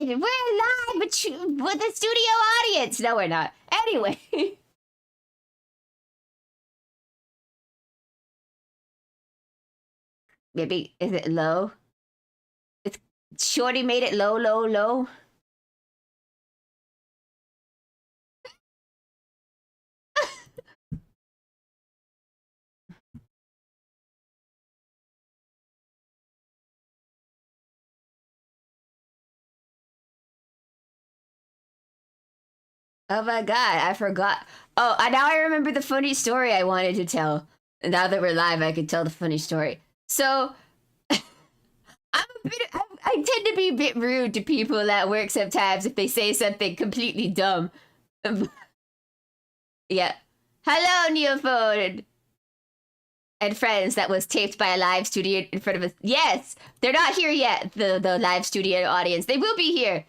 We're live with the studio audience. No, we're not. Anyway. Maybe, is it low? It's Shorty made it low, low, low. Oh my god, I forgot. Oh, now I remember the funny story I wanted to tell. And now that we're live, I can tell the funny story. So, I tend to be a bit rude to people at work sometimes if they say something completely dumb. Yeah. Hello, Neophone! And friends, that was taped by a live studio in front of us. Yes! They're not here yet, the live studio audience. They will be here.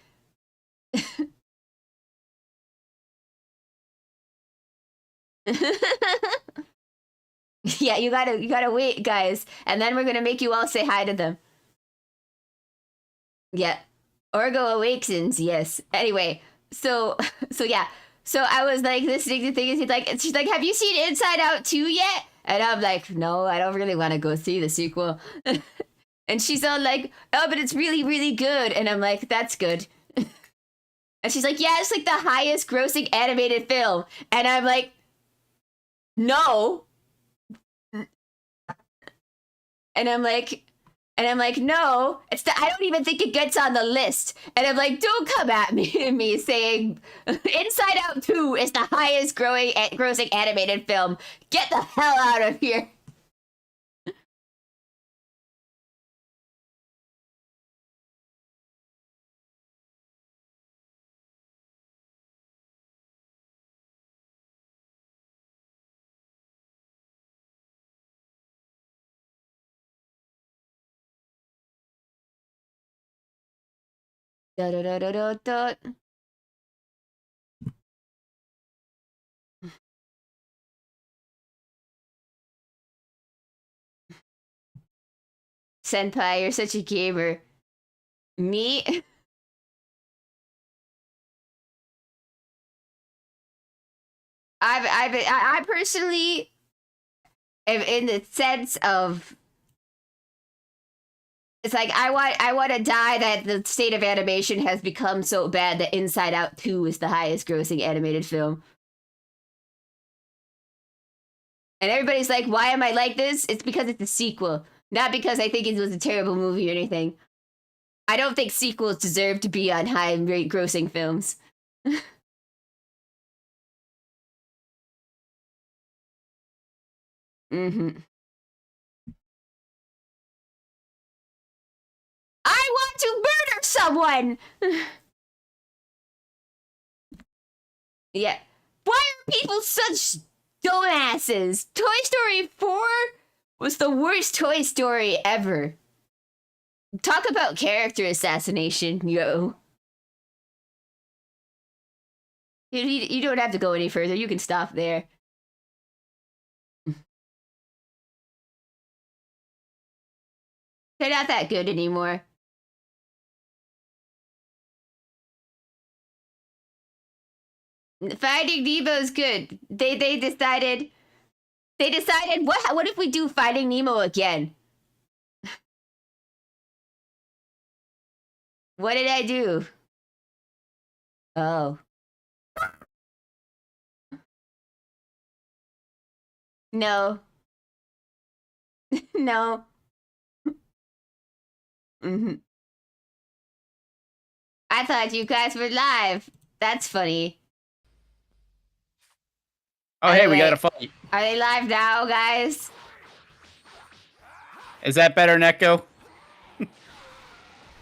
Yeah, you gotta wait, guys, and then we're gonna make you all say hi to them. Yeah, Orgo awakens. Yes. Anyway, so yeah, so I was like listening to things. She's like, "Have you seen Inside Out 2 yet?" And I'm like, "No, I don't really want to go see the sequel." And she's all like, "Oh, but it's really, really good." And I'm like, "That's good." And she's like, "Yeah, it's like the highest grossing animated film." And I'm like, "No." And I'm like, "No, I don't even think it gets on the list." And I'm like, "Don't come at me saying Inside Out 2 is the highest grossing animated film. Get the hell out of here." Da, da, da, da, da, da. Senpai, you're such a gamer. Me? I personally am in the sense of, it's like I want to die that the state of animation has become so bad that Inside Out 2 is the highest grossing animated film. And everybody's like, "Why am I like this?" It's because it's a sequel. Not because I think it was a terrible movie or anything. I don't think sequels deserve to be on high rate grossing films. Mm-hmm. I want to murder someone! Yeah. Why are people such dumbasses? Toy Story 4 was the worst Toy Story ever. Talk about character assassination, yo. You don't have to go any further. You can stop there. They're not that good anymore. Finding Nemo's good. They decided what if we do Finding Nemo again? What did I do? Oh. No. No. Mm-hmm. I thought you guys were live. That's funny. Oh, hey, we got a fight. Are they live now, guys? Is that better, Neko?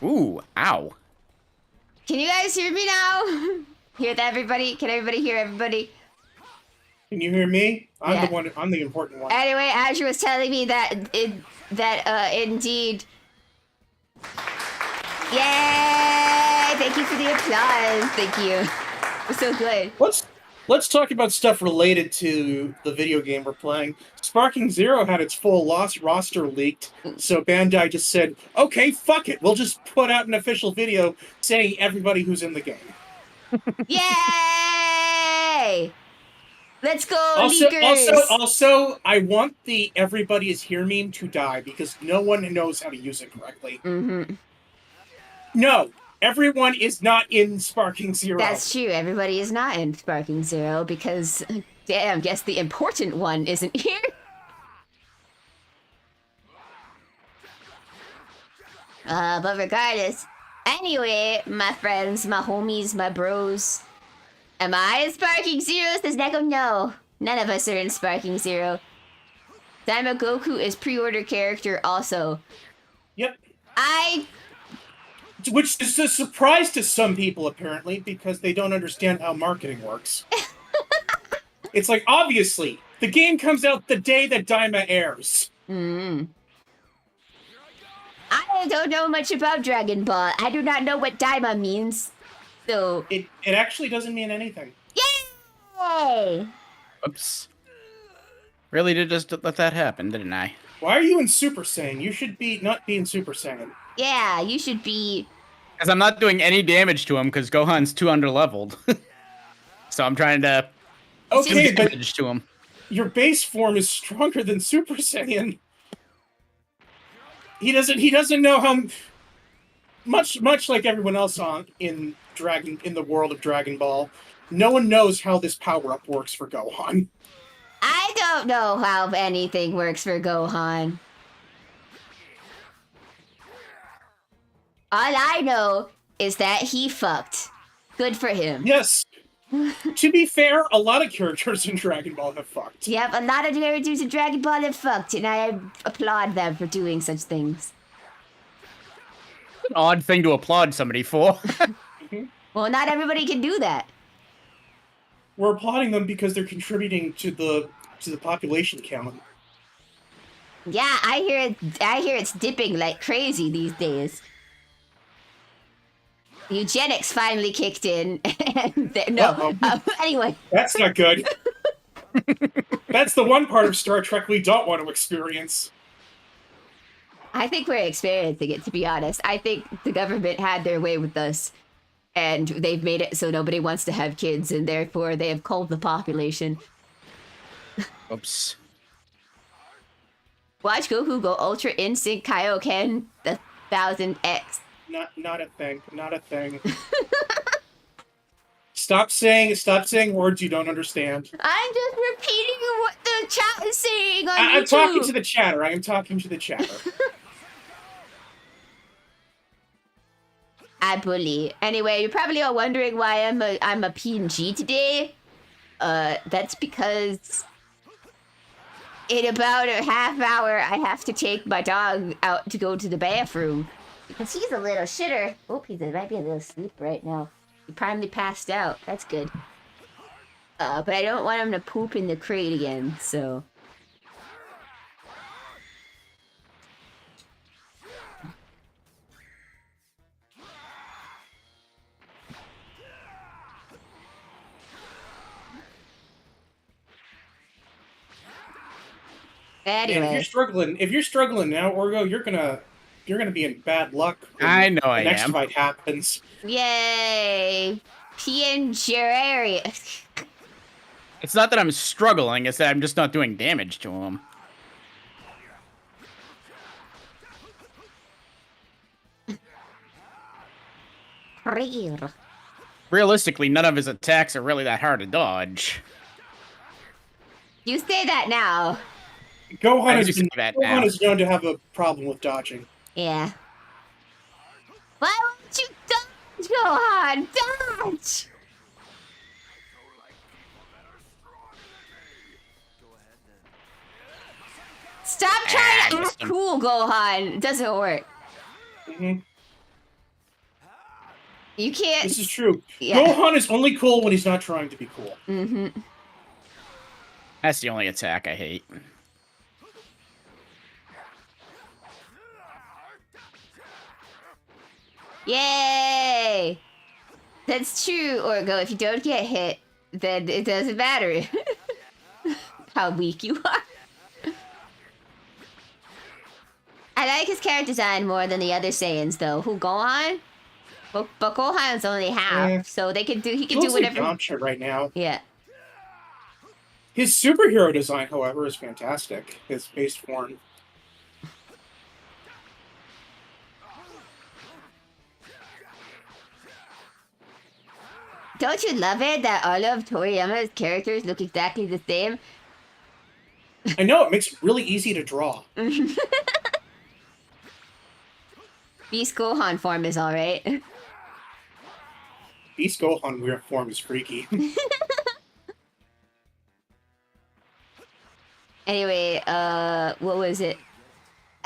Ooh, ow. Can you guys hear me now? Hear everybody? Can everybody hear everybody? Can you hear me? I'm the important one. Anyway, Azure was telling me that indeed. Yay! Thank you for the applause. Thank you. It was so good. let's talk about stuff related to the video game we're playing. Sparking Zero had its full loss roster leaked, so Bandai just said, okay, fuck it. We'll just put out an official video saying everybody who's in the game. Yay! Let's go, Also, leakers! I want the "everybody is here" meme to die because no one knows how to use it correctly. Mm-hmm. No, everyone is not in Sparking Zero. That's true. Everybody is not in Sparking Zero because, damn, guess the important one isn't here. But regardless, anyway, my friends, my homies, my bros, am I in Sparking Zero? Says Neko, no. None of us are in Sparking Zero. Daima Goku is pre-order character also. Yep. Which is a surprise to some people, apparently, because they don't understand how marketing works. It's like, obviously, the game comes out the day that Daima airs. I don't know much about Dragon Ball. I do not know what Daima means. So... It actually doesn't mean anything. Yay! Oops. Really did just let that happen, didn't I? Why are you in Super Saiyan? You should not be in Super Saiyan. Yeah, you should be... Because I'm not doing any damage to him because Gohan's too underleveled. So I'm trying to do damage to him. Your base form is stronger than Super Saiyan. He doesn't know how much like everyone else in the world of Dragon Ball. No one knows how this power-up works for Gohan. I don't know how anything works for Gohan. All I know is that he fucked. Good for him. Yes. To be fair, a lot of characters in Dragon Ball have fucked. Yep, a lot of characters in Dragon Ball have fucked, and I applaud them for doing such things. An odd thing to applaud somebody for. Well, not everybody can do that. We're applauding them because they're contributing to the population count. Yeah, I hear it's dipping like crazy these days. Eugenics finally kicked in, and anyway. That's not good. That's the one part of Star Trek we don't want to experience. I think we're experiencing it, to be honest. I think the government had their way with us, and they've made it so nobody wants to have kids, and therefore they have culled the population. Oops. Watch Goku go Ultra Instinct Kaioken the 1000X. Not a thing. Not a thing. Stop saying words you don't understand. I'm just repeating what the chat is saying on YouTube. I'm talking to the chatter. I am talking to the chatter. I bully. Anyway, you're probably all wondering why I'm a PNG today. That's because in about a half hour I have to take my dog out to go to the bathroom. Because he's a little shitter. Oh, he might be a little asleep right now. He probably passed out. That's good. But I don't want him to poop in the crate again, so... Anyway. And if you're struggling now, Orgo, you're gonna be in bad luck. I know I am. The next fight happens. Yay! Cherri. It's not that I'm struggling, it's that I'm just not doing damage to him. Realistically, none of his attacks are really that hard to dodge. You say that now. Gohan is known to have a problem with dodging. Yeah. Why won't you dodge, Gohan? Dodge! Stop trying to act cool, Gohan. It doesn't work. Mm-hmm. You can't... This is true. Yeah. Gohan is only cool when he's not trying to be cool. Mm-hmm. That's the only attack I hate. Yay! That's true, Orgo. If you don't get hit, then it doesn't matter how weak you are. I like his character design more than the other Saiyans, though. Who, Gohan? But Gohan's only half, so he can do whatever. Yamcha right now. Yeah. His superhero design, however, is fantastic. His base form. Don't you love it that all of Toriyama's characters look exactly the same? I know, it makes it really easy to draw. Beast Gohan form is alright. Beast Gohan weird form is freaky. Anyway, what was it?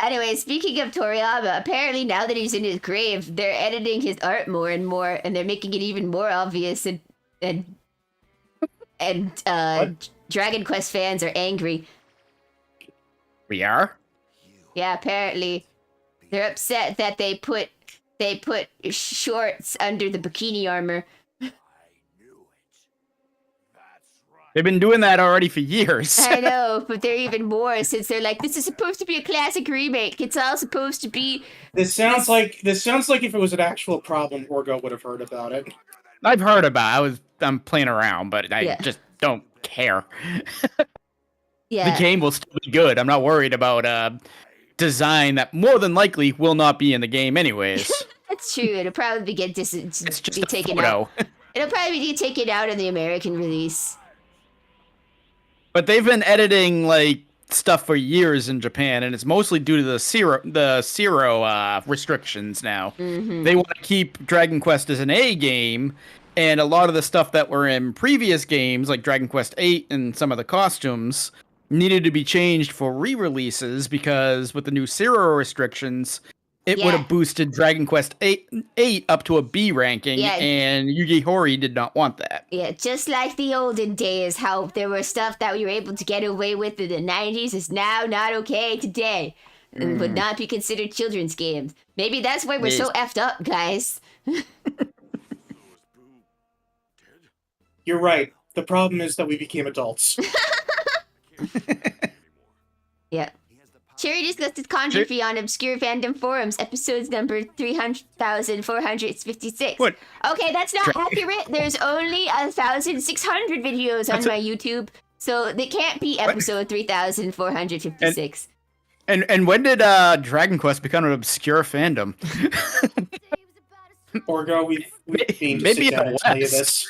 Anyway, speaking of Toriyama, apparently now that he's in his grave, they're editing his art more and more, and they're making it even more obvious, and Dragon Quest fans are angry. We are? Yeah, apparently. They're upset that they put shorts under the bikini armor. They've been doing that already for years. I know, but they're even more since they're like, this is supposed to be a classic remake. It's all supposed to be. This sounds like if it was an actual problem, Orgo would have heard about it. I've heard about it. I'm playing around, but I just don't care. Yeah. The game will still be good. I'm not worried about design that more than likely will not be in the game anyways. That's true. It'll probably get It's just be a taken photo. out. It'll probably be taken out in the American release. But they've been editing like stuff for years in Japan, and it's mostly due to the zero restrictions now. Mm-hmm. They want to keep Dragon Quest as an A game, and a lot of the stuff that were in previous games, like Dragon Quest VIII and some of the costumes, needed to be changed for re-releases because with the new zero restrictions, it would have boosted Dragon Quest VIII up to a B ranking, and Yugi Horii did not want that. Yeah, just like the olden days, how there were stuff that we were able to get away with in the 90s is now not okay today. And would not be considered children's games. Maybe that's why we're so effed up, guys. You're right. The problem is that we became adults. Yeah. Cherri discussed his controversy on Obscure Fandom Forums, episodes number 300,456. What? Okay, that's not accurate. There's only 1,600 videos on my YouTube, so they can't be episode 3,456. And when did Dragon Quest become an obscure fandom? Orgo, we've been maybe sit down and tell you this.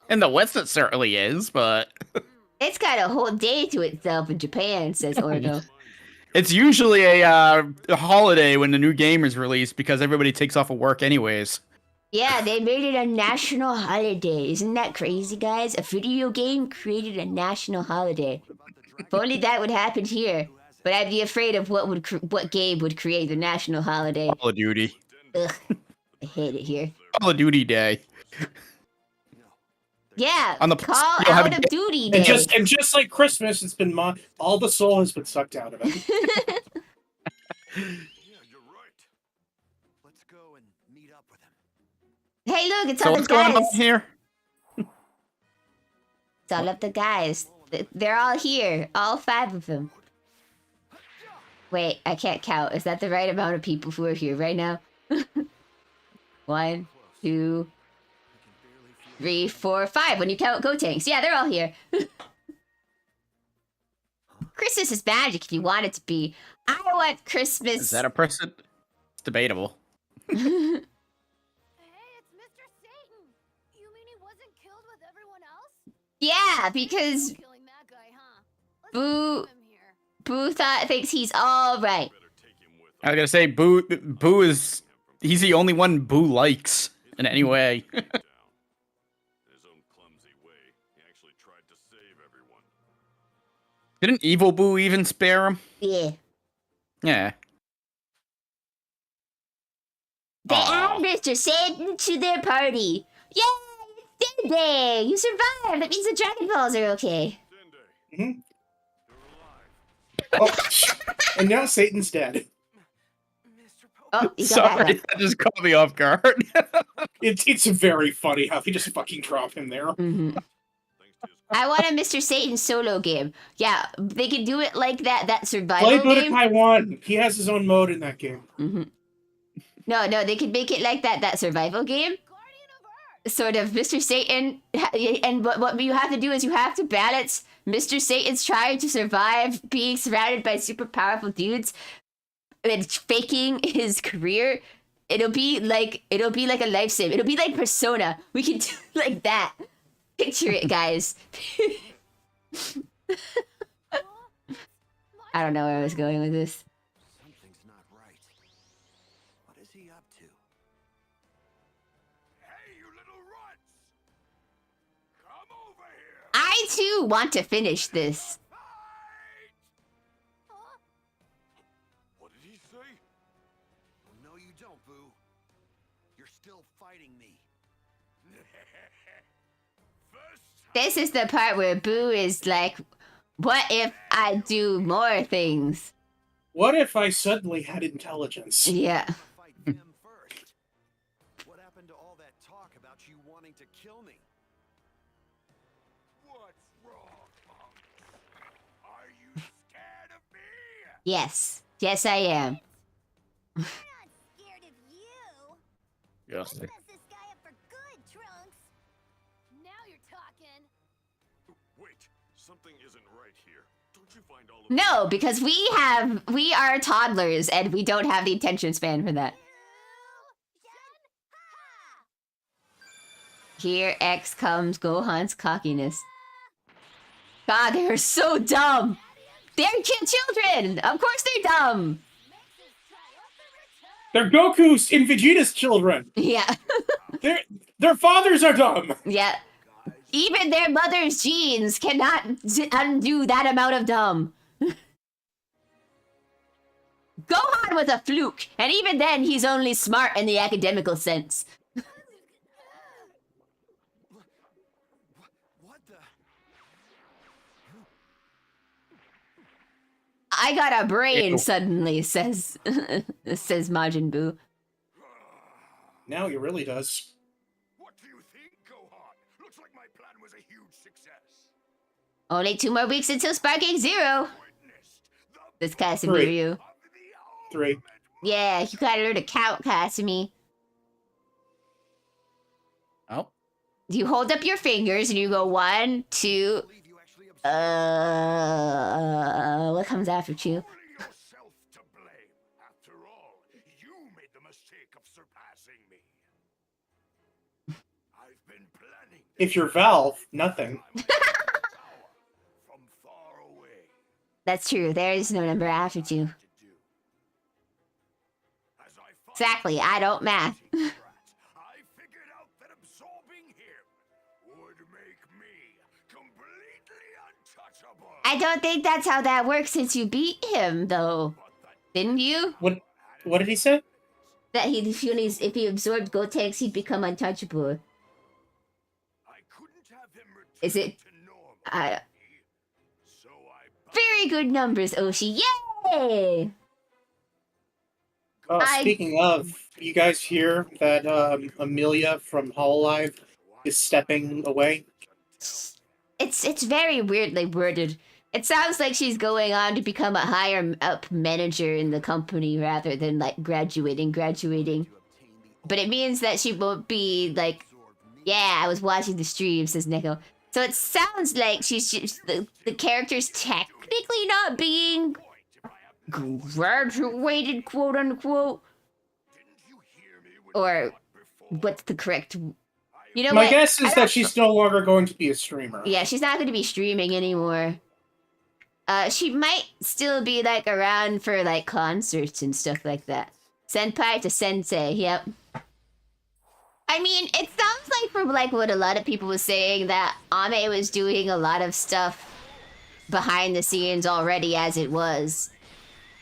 In the West, it certainly is, but It's got a whole day to itself in Japan, says Orgo. it's usually a holiday when the new game is released because everybody takes off of work anyways. Yeah, they made it a national holiday. Isn't that crazy, guys? A video game created a national holiday. If only that would happen here. But I'd be afraid of what game would create the national holiday. Call of Duty. Ugh, I hate it here. Call of Duty Day. Yeah, On the Call you'll have Out a of day- Duty Day. And just like Christmas, it's been all the soul has been sucked out of it. Yeah, you're right. Let's go and meet up with him. Hey, look, it's So all the what's going guys. on here? It's all of the guys. They're all here. All 5 of them. Wait, I can't count. Is that the right amount of people who are here right now? 1, 2, 3, 4, 5. When you count Gotenks. Yeah, they're all here. Christmas is magic if you want it to be. I want Christmas. Is that a person? It's debatable. Hey, it's Mr. Satan! You mean he wasn't killed with everyone else? Yeah, because Killing that guy, huh? Boo- Let's keep him here. Boo thinks he's all right. I was gonna say Boo he's the only one Boo likes in any way. In his own clumsy way, he actually tried to save everyone. Didn't Evil Boo even spare him? Yeah. Yeah. They Aw. add Mr. Satan to their party. Yay! It's Din Day! You survived! That means the Dragon Balls are okay. Mhm. Oh, and now Satan's dead. Mr. Oh, you got Sorry, back up. that just caught me off guard. It's very funny how they just fucking drop him there. Mhm. Thanks to his I want a Mr. Satan solo game. Yeah, they could do it like that Play survival game. Budokai 1. He has his own mode in that game. Mm-hmm. No, they could make it like that survival game. Guardian of Earth. Sort of Mr. Satan, and what you have to do is you have to balance Mr. Satan's trying to survive being surrounded by super powerful dudes and faking his career. It'll be like a life sim. It'll be like Persona. We can do like that. Picture it, guys. I don't know where I was going with this. Something's not right. What is he up to? Hey, you little ruts! Come over here! I too want to finish this. Fight! What did he say? Oh, no, you don't, Boo. You're still fighting me. First This is the part where Boo is like, what if I do more things? What if I suddenly had intelligence? Yeah. Fight him first. What happened to all that talk about you wanting to kill me? what's wrong, Monk? Are you scared of me? Yes. Yes, I am. We're not scared of you. Yes. Let's mess this guy up for good, Trunks. Now you're talking. Wait, something isn't right here. Don't you find all of No, because we are toddlers and we don't have the attention span for that. Here X comes Gohan's cockiness. God, they're so dumb. They're children. Of course they're dumb. They're Goku's and Vegeta's children. Yeah. Their fathers are dumb. Yeah. Even their mother's genes cannot undo that amount of dumb. Gohan was a fluke, and even then he's only smart in the academical sense. What the? I got a brain Ew. suddenly, says Majin Buu. Now he really does. What do you think, Gohan? Looks like my plan was a huge success. Only 2 more weeks until Sparking Zero. Witnessed the This Casimiro. of the 3. Yeah, you gotta learn to count, Casimi. Oh, You hold up your fingers and you go 1, 2. Believe you actually observed What comes after 2? Putting yourself to blame. After all, you made the mistake of surpassing me. I've been planning this If you're Valve, nothing. from far away. That's true. There is no number after 2. To do. As I fought Exactly. I don't math. I figured out that absorbing him would make me completely untouchable. I don't think that's how that works since you beat him, though. But that Didn't you? What did he say? That if he absorbed Gotenks, he'd become untouchable. I couldn't have him return Is it- to normal. So I Very good numbers, Oshi. Yay! Oh, I- speaking of, you guys hear that Amelia from Hololive is stepping away? It's very weirdly worded. It sounds like she's going on to become a higher up manager in the company rather than like graduating. to obtain the But it means that she won't be like, absorbed me. yeah, I was watching the stream, says Neko. So it sounds like she's just the character's technically not being graduated, quote unquote. Or what's the correct? You know My what? guess I is don't- that she's no longer going to be a streamer. Yeah, she's not going to be streaming anymore. She might still be like around for like concerts and stuff like that. Senpai to sensei, yep. I mean, it sounds like from like what a lot of people was saying that Ame was doing a lot of stuff behind the scenes already as it was.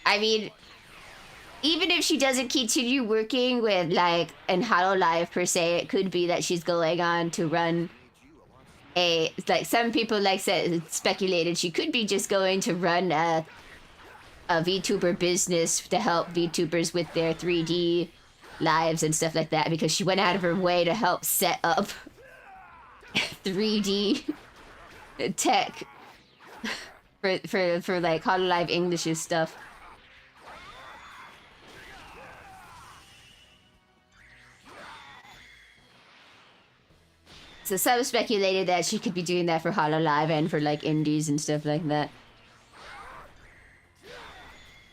I mean, even if she doesn't continue working with like in Hololive per se, it could be that she's going on to run like some people like said speculated she could be just going to run a VTuber business to help VTubers with their 3D lives and stuff like that, because she went out of her way to help set up 3D tech for like Hololive English's stuff. So some speculated that she could be doing that for Hololive and for like indies and stuff like that.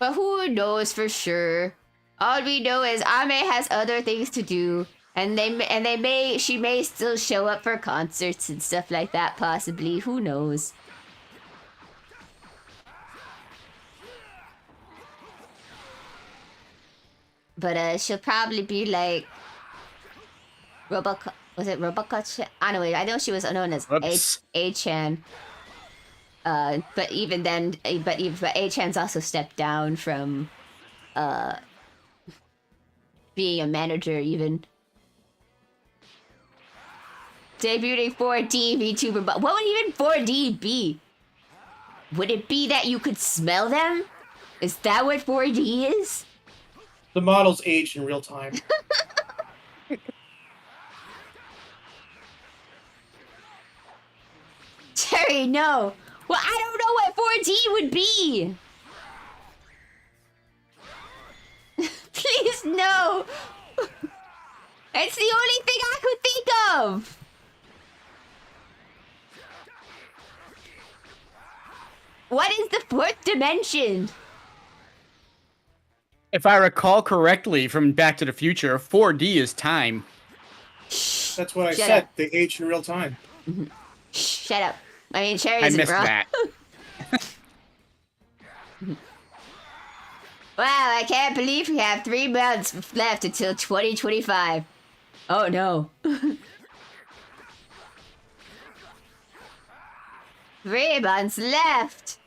But who knows for sure? All we know is Ame has other things to do, and she may still show up for concerts and stuff like that, possibly. Who knows? But she'll probably be like Robocop. Was it Robocop? Anyway, I know she was known as A-chan. But even then, but A-chan's also stepped down from being a manager even. Debuting 4D VTuber, but what would even 4D be? Would it be that you could smell them? Is that what 4D is? The models age in real time. Cherri, no. Well, I don't know what 4D would be. Please, no. It's the only thing I could think of. What is the fourth dimension? If I recall correctly from Back to the Future, 4D is time. That's what I Shut said. up. They age in real time. Shut up. I mean, Cherri I isn't missed wrong. that. Wow, I can't believe we have 3 months left until 2025. Oh no. 3 months left.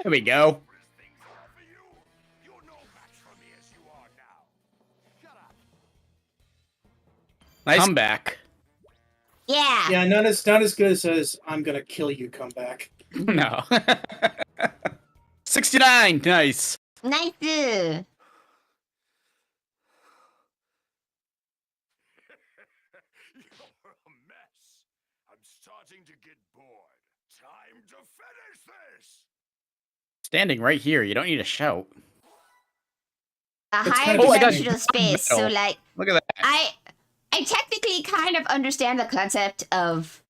There we go. Nice comeback. Yeah. Yeah, not as good as "I'm gonna kill you" comeback. No. 69. Nice. Nice. You're a mess. I'm starting to get bored. Time to finish this. Standing right here. You don't need to shout. A It's higher kind of dimensional exciting. space. So like, Look at that. I technically kind of understand the concept of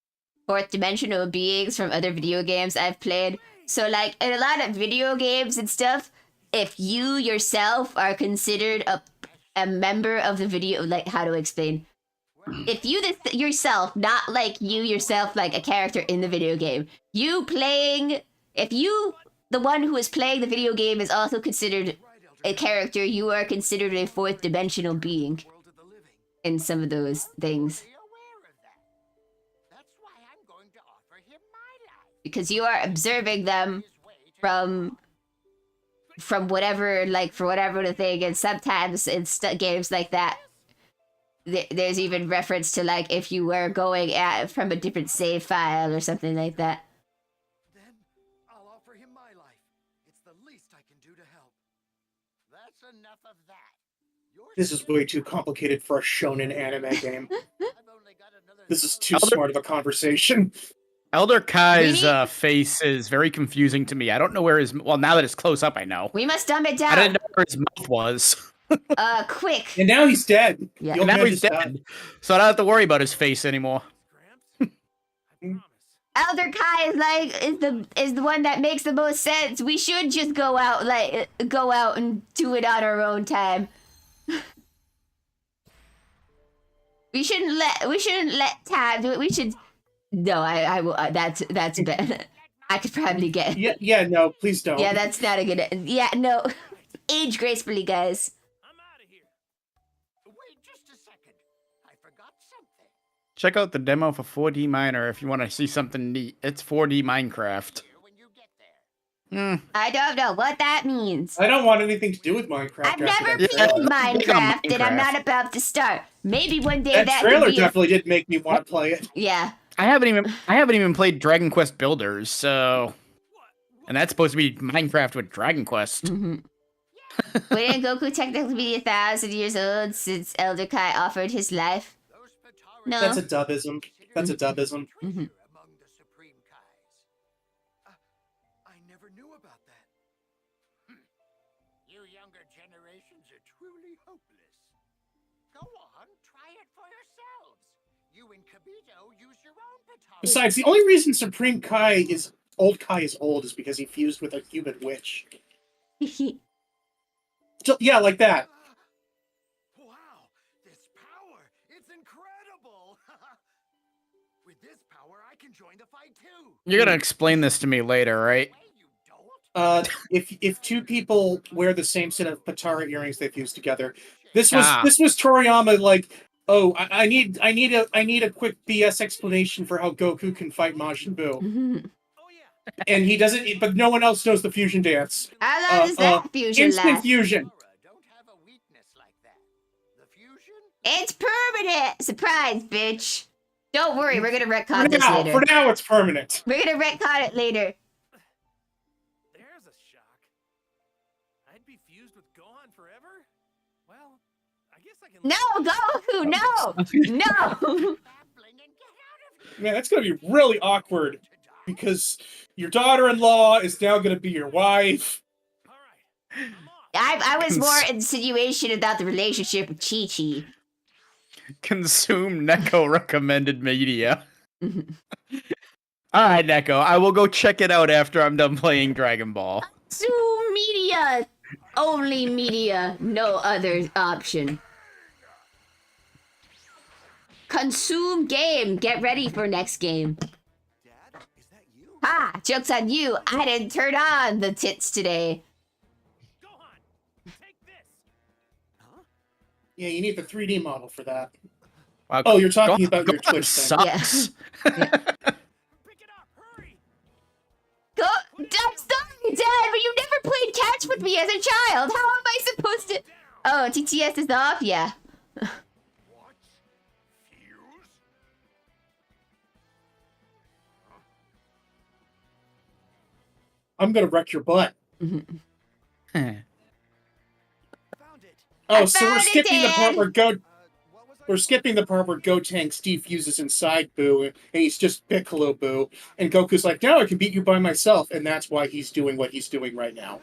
fourth dimensional beings from other video games I've played. So like in a lot of video games and stuff, if you yourself are considered a member of the video, like how to explain, if you yourself, not like you yourself, like a character in the video game, if you, the one who is playing the video game, is also considered a character, you are considered a fourth dimensional being in some of those things. Because you are observing them from whatever, like, for whatever the thing, and sometimes in games like that, there's even reference to, like, if you were going from a different save file or something like that. Then I'll offer him my life. It's the least I can do to help. That's enough of that. This is way too complicated for a shonen anime game. This is too Elder- smart of a conversation. Elder Kai's Really? face is very confusing to me. I don't know where his... Well, now that it's close up, I know. We must dumb it I down. didn't know where his mouth was. Quick. And now he's dead. Yeah. The And old now man he's just dead. died. So I don't have to worry about his face anymore. Elder Kai is the one that makes the most sense. We should just go out and do it on our own time. We shouldn't let time do it. We should. No, I will. That's bad. I could probably get. Yeah, no, please don't. Yeah, that's not a good. Yeah, no. Age gracefully, guys. I'm out of here. Wait just a second. I forgot something. Check out the demo for 4D Miner if you want to see something neat. It's 4D Minecraft. Here when you get there. I don't know what that means. I don't want anything to do with Minecraft. I've after never that played trailer. Minecraft, and I'm Minecraft. not about to start. Maybe one day That that trailer could be definitely did make me want to play it. Yeah. I haven't even played Dragon Quest Builders, so and that's supposed to be Minecraft with Dragon Quest. Wouldn't Goku technically be 1,000 years old since Elder Kai offered his life? No. That's a dubism. That's a dubism. Mhm. Among the Supreme Kais. I never knew about that. You younger generations are truly hopeless. Go on, try it for yourselves. You and Kibito use your own Patara. Besides, the only reason Supreme Kai is old is because he fused with a human witch. Yeah, like that. Wow, this power, it's incredible. With this power, I can join the fight too. You're gonna explain this to me later, right? Wait, you don't? If two people wear the same set of Patara earrings they fuse together, this was Ah. Toriyama like, oh, I need a quick BS explanation for how Goku can fight Majin Buu, Oh yeah. and he doesn't. But no one else knows the fusion dance. How long does that fusion Instant last? fusion. Patara don't have a weakness like that. The fusion? It's permanent! Surprise, bitch! Don't worry, we're gonna For retcon this now, later. for now, it's permanent. We're gonna retcon it later. There's a shock. I'd be fused with Gohan forever? Well, I guess I can... No, Goku, no! No! Babbling and get out of here. Man, that's gonna be really awkward because your daughter-in-law is now gonna be your wife. All right, I'm off. I was more insinuation about the relationship with Chi-Chi. Consume Neko recommended media. Alright, Neko, I will go check it out after I'm done playing Dragon Ball. Zoom media! Only media, no other option. Consume game. Get ready for next game. Dad, is that you? Ha! Joke's on you. I didn't turn on the tits today. Gohan, take this. Yeah, you need the 3D model for that. Wow, Oh, you're talking Gohan- about your Gohan Twitch thing. sucks. Pick it up, hurry. Go. I'm sorry, Dad, but you never played catch with me as a child. How am I supposed to? Oh, TTS is off. Yeah. What? Fuse? I'm gonna wreck your butt. Found it. Oh, I so we're found it, skipping the part Dad. where What was we're skipping the part where Gotenks defuses inside Boo, and he's just Piccolo Boo, and Goku's like, now I can beat you by myself, and that's why he's doing what he's doing right now.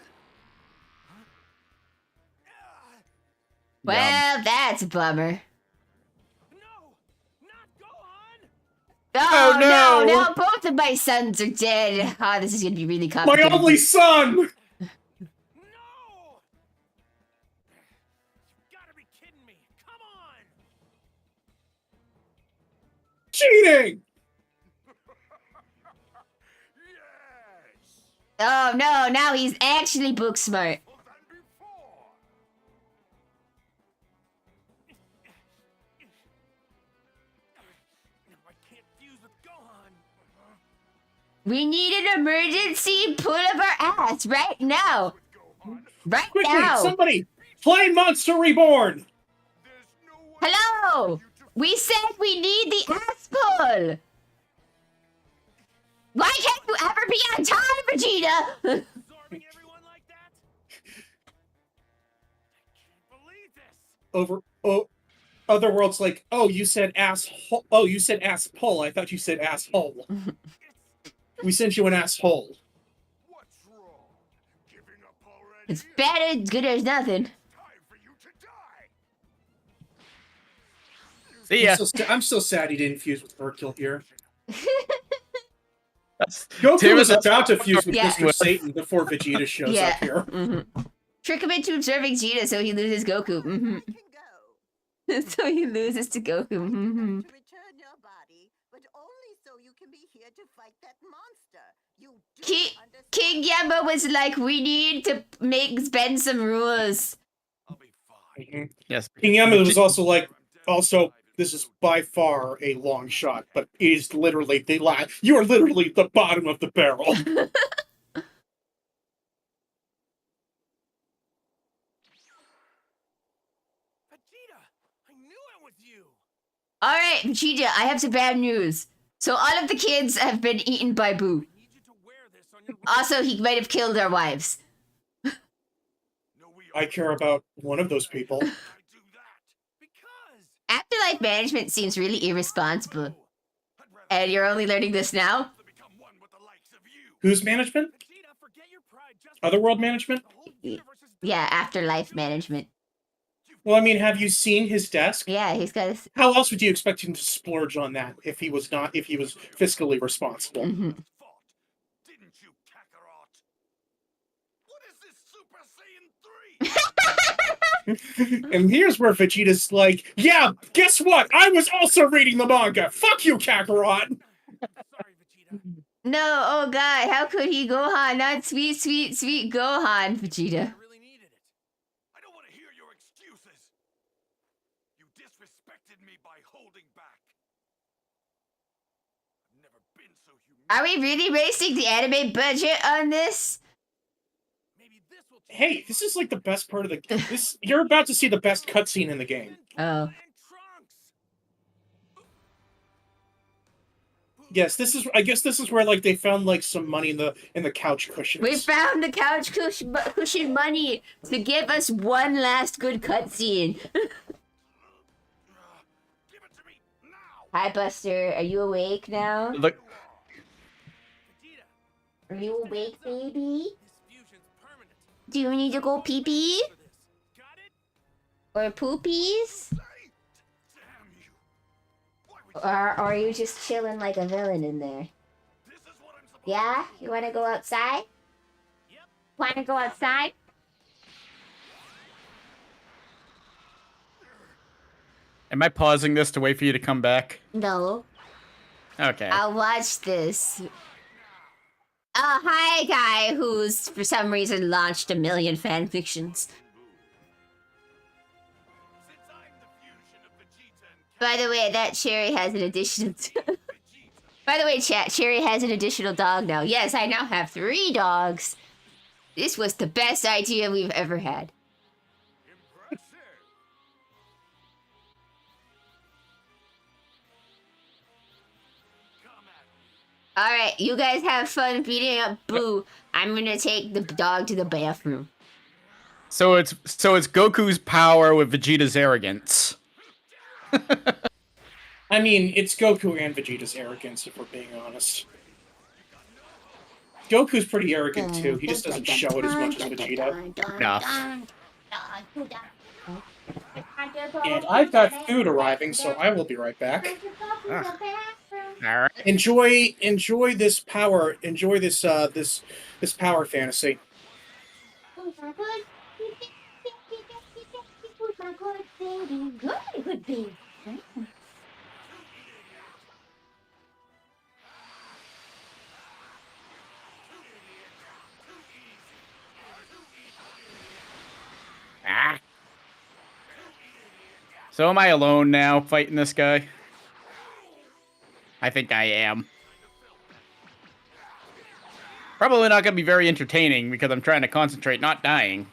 Well, that's a bummer. No, not Gohan. Oh, Oh, no! no. Now both of my sons are dead. Oh, this is gonna be really My complicated. only son! No. You gotta be kidding me. Come on. Cheating! Yes! Oh no! Now he's actually book smart. Well, than before! No, I can't fuse with Gohan. We need an emergency pull of our ass right now. Gohan, Right Quickly, now. somebody! Play Monster Reborn! there's no way Hello. for you to We said we need the ass pull. Why can't you ever be on time, Vegeta? Absorbing everyone like that? I can't believe this. Otherworld's like, oh, you said asshole. Oh, you said ass pull. I thought you said asshole. We sent you an asshole. What's wrong? Giving up already? It's bad as good as nothing. Time for you to die! See ya. I'm so sad he didn't fuse with Hercule here. That's- Goku Tim was is- about to fuse with Yeah. Mr. Satan before Vegeta shows Yeah. up here. Mhm. Trick him into observing Vegeta so he loses Goku. You can go. So he loses to Goku. Mhm. To return your body, but only so you can be here to fight that monster. You do understand? King Yama was like, we need to bend some rules. I'll be fine. Yes. King Yama was also like, also, this is by far a long shot, but it is literally you are literally the bottom of the barrel. with you? All right, Vegeta, I have some bad news. So all of the kids have been eaten by Boo. I need you to wear this on your Also, he might have killed their wives. No, we I care about one of those people. I do that. because Afterlife management seems really irresponsible. I'd rather And you're only learning this now? to become one with the likes of you. Whose management? Vegeta, forget your pride. Just Otherworld management? the whole universe is Yeah, afterlife management. Well, I mean, have you seen his desk? Yeah, he's got his... How else would you expect him to splurge on that if he was fiscally responsible? Mhm. Fault, didn't you, Kakarot? What is this Super Saiyan 3? And here's where Vegeta's like, yeah, guess what? I was also reading the manga. Fuck you, Kakarot. Sorry, Vegeta. No, oh god, how could he, Gohan? Not sweet, sweet, sweet Gohan, Vegeta. I really needed it. I don't want to hear your excuses. You disrespected me by holding back. I've never been so humiliated. Are we really wasting the anime budget on this? Maybe this will Hey, this is like the best part of the this. You're about to see the best cutscene in the game. Oh. And Trunks. Yes, this is. I guess this is where like they found like some money in the couch cushions. We found the couch cushion money to give us one last good cutscene. Give it to me now. Hi, Buster. Are you awake now? Look, Vegeta, Are you awake, baby? this fusion's permanent. Do you need to go pee-pee? For this. Got it? Or poopies? Damn you. Why would Or are you just chilling like a villain in there? this is what I'm supposed Yeah? You wanna go outside? Yep. Wanna go outside? am I pausing this to wait for you to come back? No. Okay. I'll watch this. Hi, guy who's for some reason launched a million fan fictions. Since I'm the fusion of Vegeta and By the way, that Cherry has an additional. Vegeta, By the way, chat, Cherry has an additional dog now. Yes, I now have 3 dogs. This was the best idea we've ever had. impressive. Come at me. All right, you guys have fun beating up Boo. I'm gonna take the dog to the bathroom. So it's Goku's power with Vegeta's arrogance. I mean, it's Goku and Vegeta's arrogance, if we're being honest. Goku's pretty arrogant too. He just doesn't show it as much as Vegeta. Enough. And I've got food arriving, so I will be right back. All right. Enjoy this power. Enjoy this this power fantasy. Good baby. Ah. So am I alone now fighting this guy? I think I am. Probably not going to be very entertaining because I'm trying to concentrate not dying.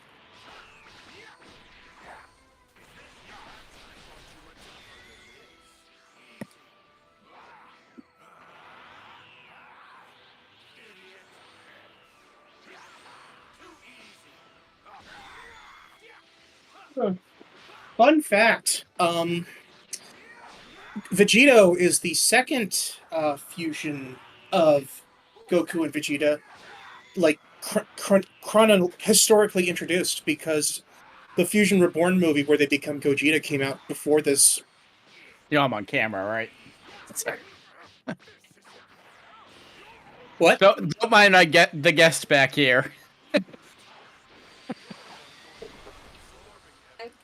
Fun fact: Vegito is the second fusion of Goku and Vegeta, like historically introduced, because the Fusion Reborn movie where they become Gogeta came out before this. You know I'm on camera, right? What? Don't mind I get the guest back here.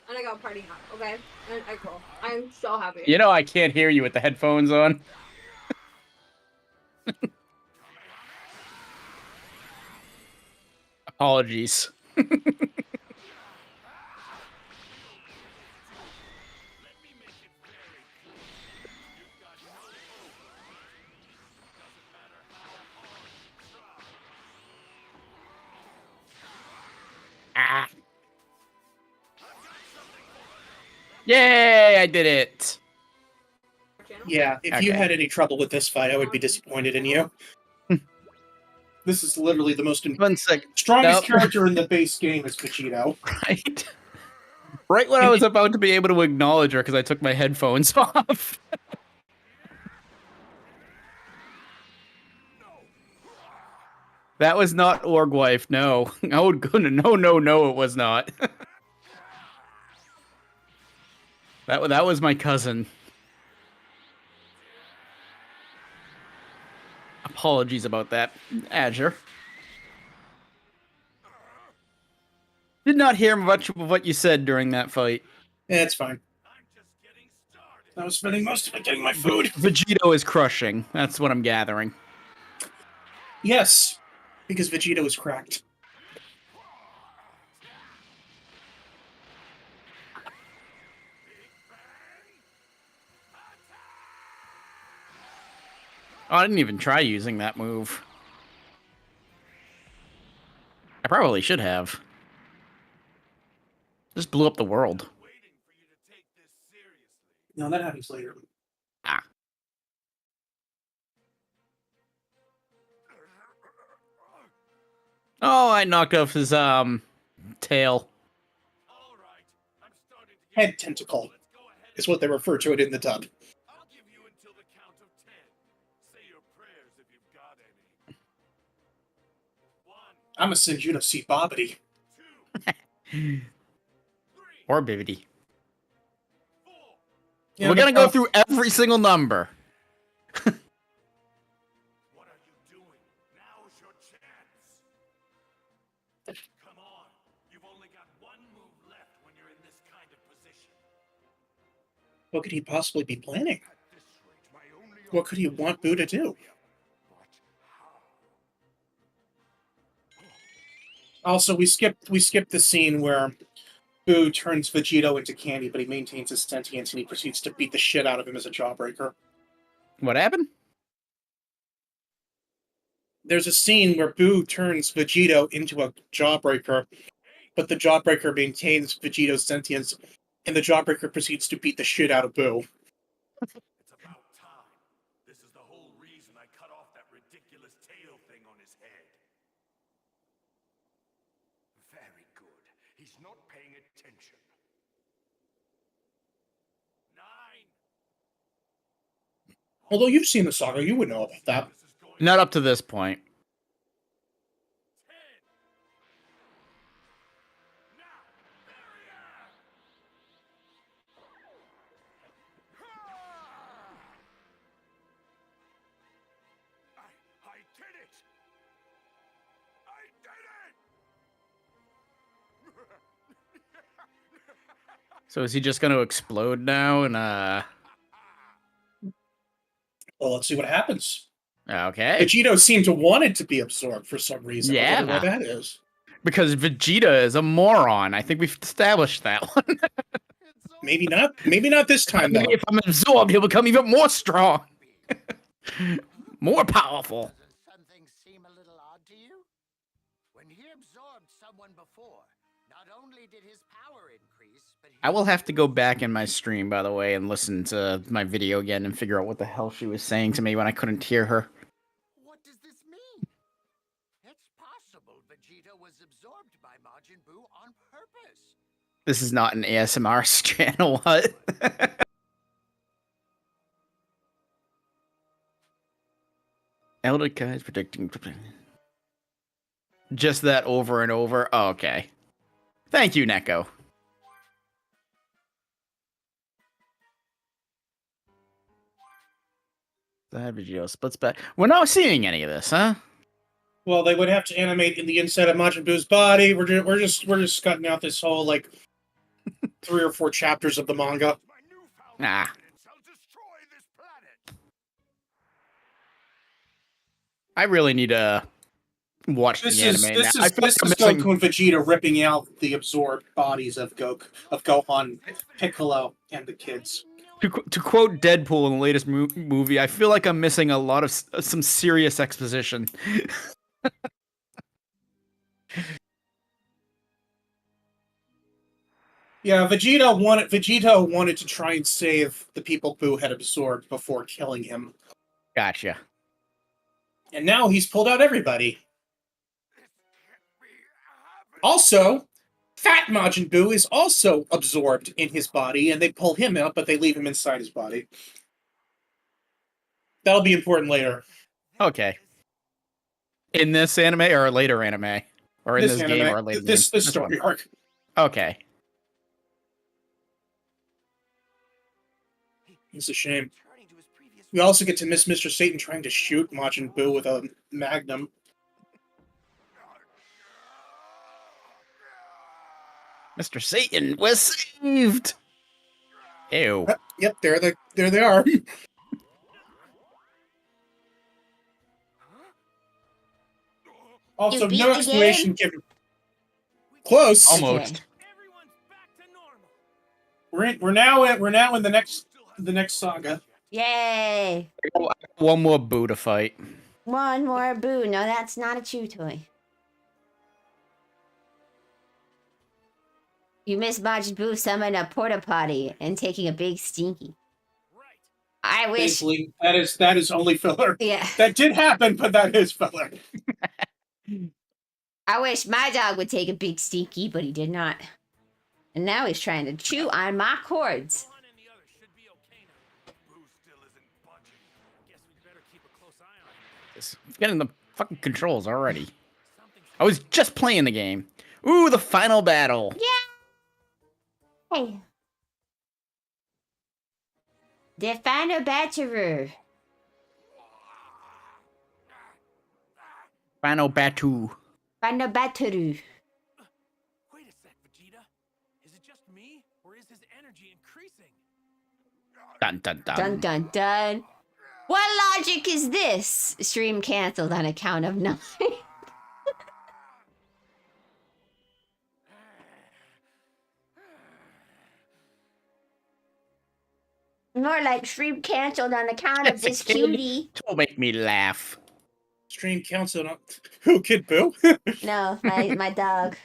And I got party hat, okay? And I cool. I'm so happy. You know I can't hear you with the headphones on. Apologies. Ah. Yay! I did it. Yeah, if you Okay. had any trouble with this fight, I would be disappointed in you. This is literally the most 1 sec. strongest Nope. character in the base game is Vegito. Right. Right when I was about to be able to acknowledge her because I took my headphones off. That was not Orgwife, no. I would go to no, it was not. That was my cousin. Apologies about that, Azure. Did not hear much of what you said during that fight. Yeah, it's fine. I was spending most of it getting my food. Vegito is crushing. That's what I'm gathering. Yes, because Vegito is cracked. Oh, I didn't even try using that move. I probably should have. Just blew up the world. No, that happens later. Ah. Oh, I knocked off his tail. Head tentacle is what they refer to it in the dub. I'll give you until the count of 10. Say your prayers if you've got any. 1, I'm gonna send you to see Bobbity. 2, Or Bibbidi. 4. Yeah, We're gonna but, go through every single number. What are you doing? Now's your chance. Come on. You've only got one move left when you're in this kind of position. What could he possibly be planning? At this rate, my only What could he want Boo to do? But how? Also, we skipped the scene where Boo turns Vegito into candy, but he maintains his sentience and he proceeds to beat the shit out of him as a jawbreaker. What happened? There's a scene where Boo turns Vegito into a jawbreaker, but the jawbreaker maintains Vegito's sentience, and the jawbreaker proceeds to beat the shit out of Boo. It's about time. This is the whole reason I cut off that ridiculous tail thing on his head. Very good. He's not paying attention. 9. Although you've seen the saga, you would know about that. This is going Not up to this point. 10. Now, barrier! I did it! I did it! So is he just gonna explode now? And Well, let's see what happens. okay, Vegito seemed to want it to be absorbed for some reason. I wonder Yeah. why that is. because Vegeta is a moron. I think we've established that one. Maybe not. Maybe not this time, though. Maybe if I'm absorbed, he'll become even more strong, more powerful. Does something seem a little odd to you? When he absorbed someone before, not only did his power increase, but I will have to go back in my stream, by the way, and listen to my video again and figure out what the hell she was saying to me when I couldn't hear her. What does this mean? It's possible Vegeta was absorbed by Majin Buu on purpose. This is not an ASMR channel, what? Elder Kai is predicting... Just that over and over? Oh, okay. Thank you, Neko. That video splits back. We're not seeing any of this, huh? Well, they would have to animate in the inside of Majin Buu's body. We're just cutting out this whole like 3 or 4 chapters of the manga. My newfound Ah. dominance shall destroy this planet. I really need to watch This the is anime this now. I is feel this like is I'm missing- Goku and Vegeta ripping out the absorbed bodies of Gohan, Piccolo, and the kids. To quote Deadpool in the latest movie, I feel like I'm missing a lot of some serious exposition. Yeah, Vegeta wanted to try and save the people Boo had absorbed before killing him. Gotcha. And now he's pulled out everybody. Also, Fat Majin Buu is also absorbed in his body, and they pull him out, but they leave him inside his body. That'll be important later. Okay. In this anime or a later anime? Or in this anime, game or a later this game? story one. arc. Okay. It's a shame. We also get to miss Mr. Satan trying to shoot Majin Buu with a magnum. Mr. Satan was saved. Ew. Yep, there they are. Also, beat no the explanation given. Close. Almost. Everyone's back to normal. We're now in the next saga. Yay! One more Boo to fight. One more Boo. No, that's not a chew toy. You miss Majin Buu summoning a porta potty and taking a big stinky. Right. I wish. Basically, that is only filler. Yeah. That did happen, but that is filler. I wish my dog would take a big stinky, but he did not. And now he's trying to chew on my cords. One and the other should be okay now. Boo still isn't budging. Guess we'd better keep a close eye on him. It's getting the fucking controls already. Something's I was just playing the game. Ooh, the final battle. Hey. The final batterer. Final Batu. Final batterer. Wait a sec, Vegeta. Is it just me, or is his energy increasing? Dun dun dun. Dun dun dun. What logic is this? Stream canceled on account of nothing. More like stream canceled on account of this cutie. Don't make me laugh. Stream counts on who, Kid Boo? No, my dog.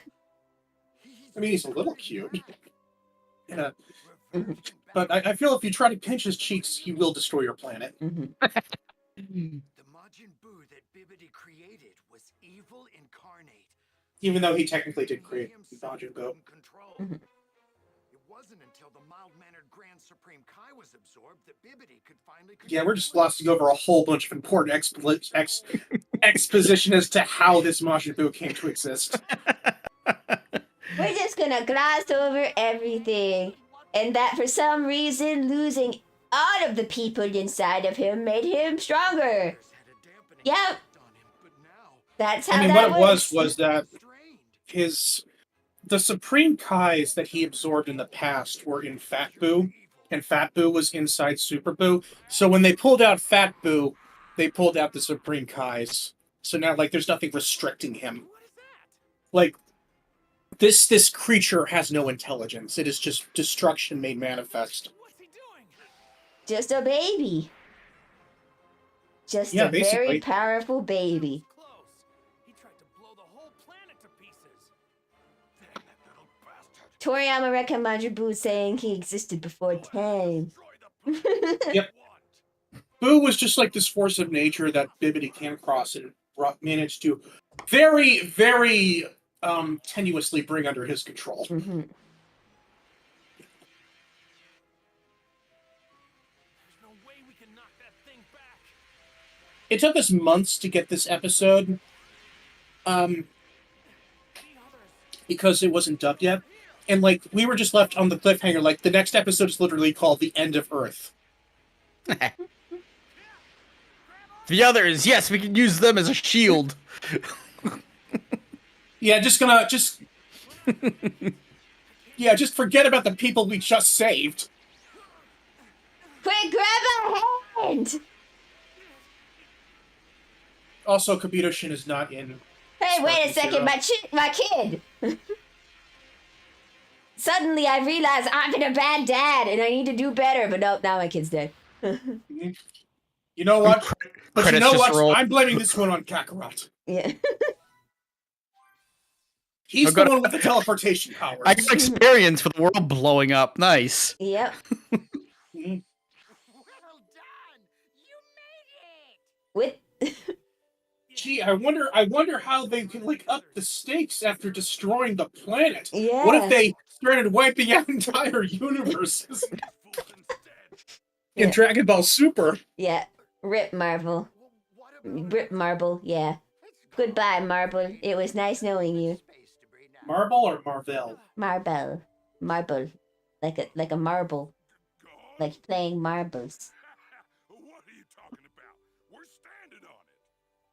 I mean, he's a little cute. Yeah. Mhm. But I feel if you try to pinch his cheeks, he will destroy your planet. Mhm. The Majin Buu that Bibbidi created was evil incarnate. Even though he technically did He create himself Majin Buu. couldn't control. Mhm. It wasn't until the mild-mannered Grand Supreme Kai was absorbed that Bibbidi could finally. Yeah, we're just glossing over a whole bunch of important exposition as to how this Majin Buu came to exist. We're just gonna gloss over everything. And that for some reason, losing all of the people inside of him made him stronger. Yep. That's how I mean, that what it works. was that the Supreme Kais that he absorbed in the past were in Fat Buu, and Fat Buu was inside Super Buu. So when they pulled out Fat Buu, they pulled out the Supreme Kais. So now, like, there's nothing restricting him. What is that? Like, this creature has no intelligence. It is just destruction made manifest. What's he doing? Just a baby. Just Yeah, a very basically. powerful baby. Close. He tried to blow the whole planet to pieces. Damn that little bastard. Toriyama reckon Majin Buu saying he existed before time. Destroy the planet. Yep. Buu was just like this force of nature that Bibbidi came across and managed to very, very tenuously bring under his control. Mhm. There's no way we can knock that thing back. It took us months to get this episode, The others. because it wasn't dubbed yet. And, like, we were just left on the cliffhanger. Like, the next episode is literally called The End of Earth. The others, yes, we can use them as a shield. Yeah, just forget about the people we just saved. Quick, grab a hand! Also, Kabuto Shin is not in. Hey, wait a Sparking second, my kid! Suddenly I realize I've been a bad dad and I need to do better, but nope, now my kid's dead. You know what? But you Credits know just what? rolled. I'm blaming this one on Kakarot. Yeah. He's I've the got- one with the teleportation powers. I got experience for the world blowing up. Nice. Yep. Mhm. Well done! You made it! With Gee, I wonder how they can like up the stakes after destroying the planet. yeah. What if they started wiping out entire universes in Yeah. Dragon Ball Super? Yeah. Rip Marvel. What about Rip Marble. Yeah. Goodbye, Marble. It was nice knowing you. space debris now? Marble or Marvel? Marble. Marble. Like a marble. Like playing marbles. What are you talking about? We're standing on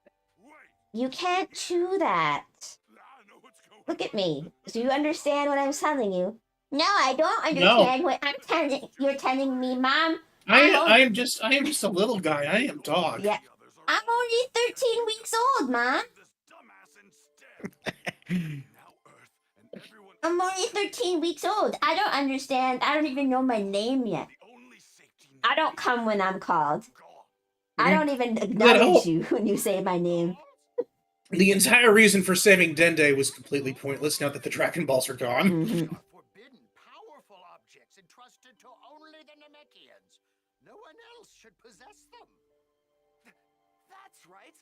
it. Wait, You can't chew that. I know what's going Look at me. Do you understand what I'm telling you? No, I don't No. understand what I'm telling. You're telling me, Mom. I am just a little guy. I am dog. Yeah. I'm only 13 weeks old, Mom. this dumbass instead. Now Earth and everyone I'm only 13 weeks old. I don't understand. I don't even know my name yet. the only safety net I don't come when I'm called. gone. I don't even acknowledge hope. you when you say my name. The entire reason for saving Dende was completely pointless now that the Dragon Balls are gone. Mhm. Are forbidden, powerful objects entrusted to only the Namekians. No one else should possess them. That's right.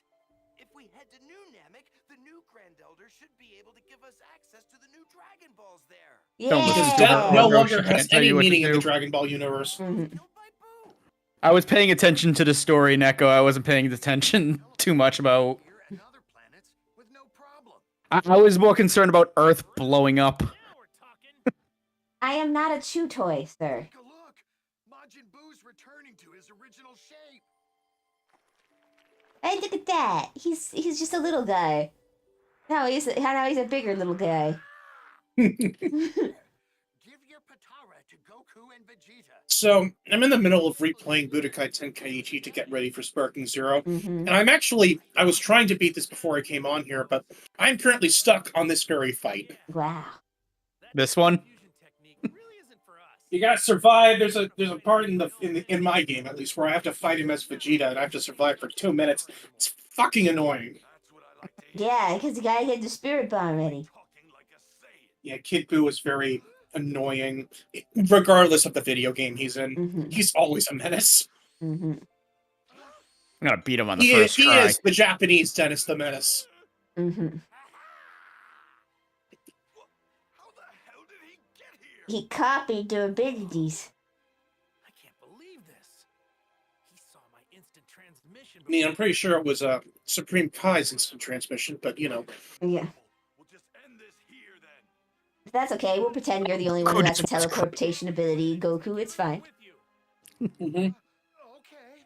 If we head to New Namek, the new Grand Elder should be able to give us access to the new Dragon Balls there. Don't listen Because to her. that Yeah. no Or longer she has can't tell any you what to meaning in the do. Dragon Ball universe. Mhm. Killed by Boo. I was paying attention to the story, Neko. I wasn't paying attention too much about. Here and other planets with no problem. I was more concerned about Earth blowing up. Now we're talking. I am not a chew toy, sir. Take a look. Majin Buu's returning to his original shape. Hey, look at that. He's just a little guy. Now he's a bigger little guy. Give your Patara to Goku and Vegeta. So, I'm in the middle of replaying Budokai Tenkaichi to get ready for Sparking Zero. Mhm. And I was trying to beat this before I came on here, but I'm currently stuck on this very fight. Wow. This one? Fusion technique really isn't for us. You gotta survive. There's a part in my game at least where I have to fight him as Vegeta and I have to survive for 2 minutes. It's fucking annoying. That's what I like to hear. Yeah, because the guy had the spirit bomb ready. Talking like a Saiyan. Yeah, Kid Buu is very annoying, regardless of the video game he's in. Mhm. He's always a menace. Mhm. I'm gonna beat him on the He first try. is the Japanese Dennis the Menace. Mhm. How the hell did he get here? He copied the abilities. I can't believe this. He saw my instant transmission. I mean, I'm pretty sure it was Supreme Kai's instant transmission, but you know. Yeah. We'll just end this here then. That's okay. We'll pretend you're the only one who has the teleportation ability, Goku. It's fine. with you. Mhm. Okay.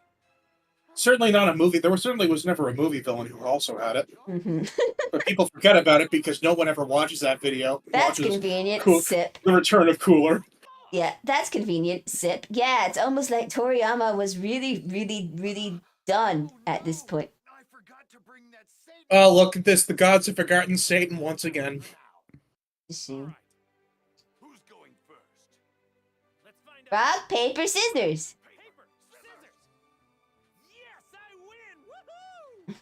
Certainly not a movie. There certainly was never a movie villain who also had it. Mhm. But people forget about it because no one ever watches that video. That's Watches convenient. Cool. Sip. The Return of Cooler. Yeah, that's convenient. Sip. Yeah, it's almost like Toriyama was really, really, really done at this point. I forgot to bring that Satan. Oh, look at this. The gods have forgotten Satan once again. You see. Right. Who's going first? Let's find out. Rock, paper, scissors. Paper, scissors. Yes, I win. Woohoo!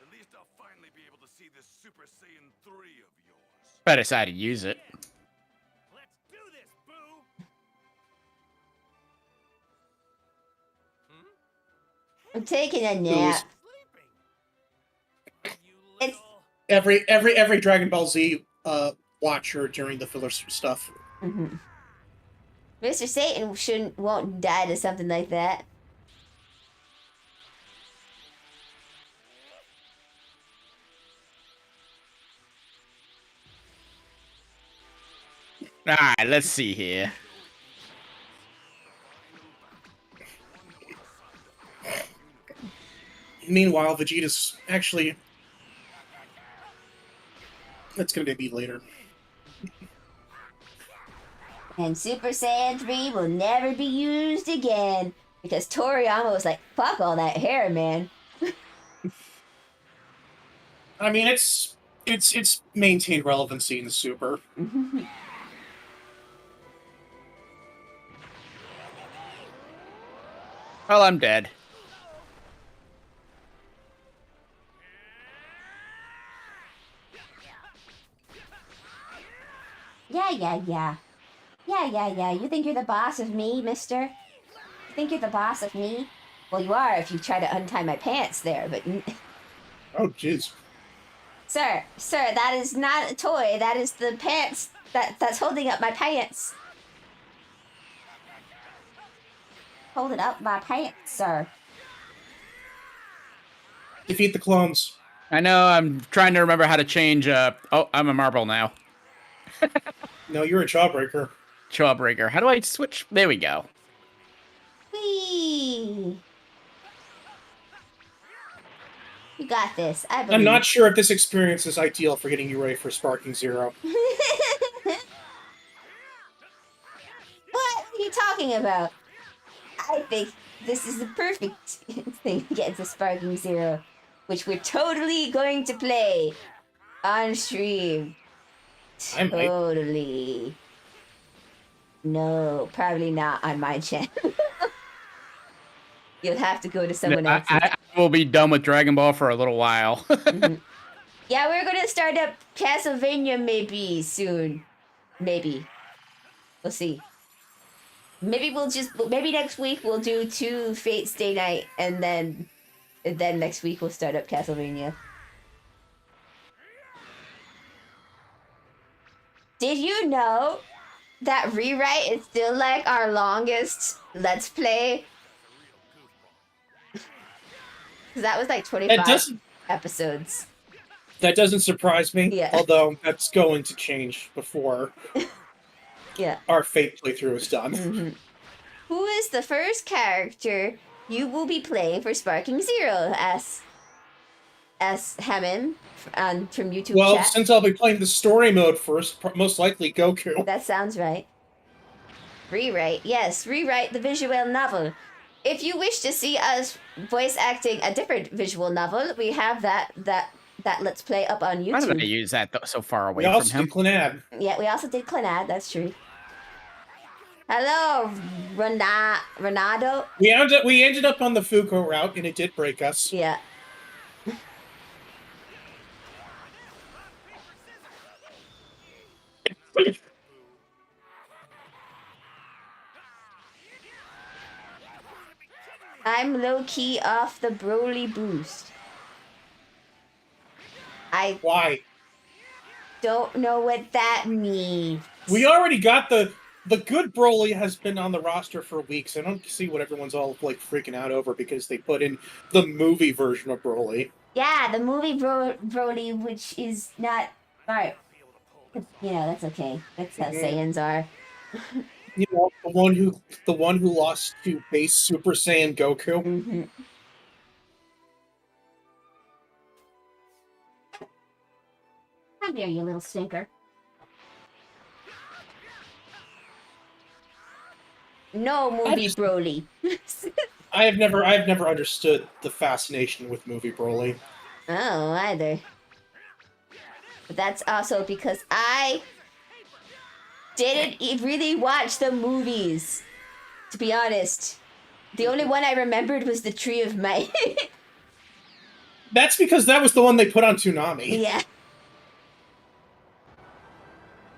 At least I'll finally be able to see this Super Saiyan 3 of yours. I decided to use it. Let's do this, Boo. I'm taking a was- nap. Sleeping. You It's- little. Every Dragon Ball Z watcher during the filler stuff. Mhm. Mr. Satan won't die to something like that. Alright, let's see here. Meanwhile, Vegeta's actually. That's gonna be later. And Super Saiyan 3 will never be used again. Because Toriyama was like, fuck all that hair, man. I mean, it's maintained relevancy in the Super. Well, I'm dead. yeah. Yeah. You think you're the boss of me, mister? You think you're the boss of me? Well, you are if you try to untie my pants there, but... Oh, jeez. Sir, that is not a toy. That is the pants that's holding up my pants. Holding up my pants, sir. Defeat the clones. I know. I'm trying to remember how to change. Oh, I'm a marble now. No, you're a jawbreaker. Jawbreaker. How do I switch? There we go. Whee! You got this. I believe. I'm not sure if this experience is ideal for getting you ready for Sparking Zero. What are you talking about? I think this is the perfect thing to get to Sparking Zero, which we're totally going to play on stream. I might. Totally. No, probably not on my channel. You'll have to go to someone else's. I will be done with Dragon Ball for a little while. Mm-hmm. Yeah, we're gonna start up Castlevania maybe soon. Maybe. We'll see. Maybe next week we'll do 2 Fate Stay Night, and then next week we'll start up Castlevania. Did you know that Rewrite is still like our longest Let's Play? Because that was like 25 episodes. That doesn't surprise me. Yeah. Although that's going to change before Yeah. our Fate playthrough is done. Mm-hmm. Who is the first character you will be playing for Sparking Zero? Asks Hammond from YouTube Well, chat. since I'll be playing the story mode first, most likely Goku. That sounds right. Rewrite. Yes, Rewrite the visual novel. If you wish to see us voice acting a different visual novel, we have that Let's Play up on YouTube. Why did I use that so far away We from also him? did Clannad. Yeah, we also did Clannad, that's true. Hello, Renado. We ended up on the Fuko route, and it did break us. Yeah. I'm low-key off the Broly boost. I Why? don't know what that means. We already got the good Broly has been on the roster for weeks. I don't see what everyone's all like freaking out over because they put in the movie version of Broly. Yeah, the movie Broly, which is not right. You know, that's okay. That's how Saiyans are. You know, the one who lost to base Super Saiyan Goku. Mm-hmm. Come here, you little stinker. No movie Broly. I've never understood the fascination with movie Broly. Oh, either. But that's also because I didn't really watch the movies. To be honest, the only one I remembered was the Tree of Might. That's because that was the one they put on Toonami. Yeah.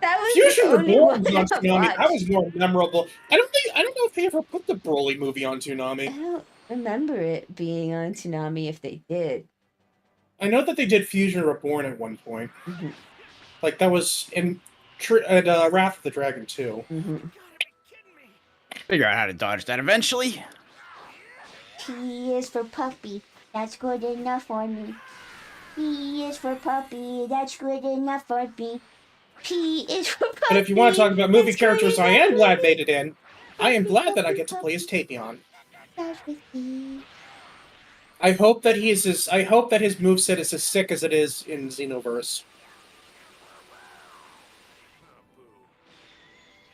That was Fusion the only Reborn one was on I Toonami. watched. That was more memorable. I don't know if they ever put the Broly movie on I Toonami. don't remember it being on Toonami if they did. I know that they did Fusion Reborn at one point. Mm-hmm. Like that was in Wrath of the Dragon 2. Mm-hmm. Figure out how to dodge that eventually. P is for puppy. That's good enough for me. P is for puppy. That's good enough for me. P is for puppy. But if you want to talk about movie that's characters good I am enough glad for made it in, I am glad that I get to play as Tapion. I hope that his moveset is as sick as it is in Xenoverse.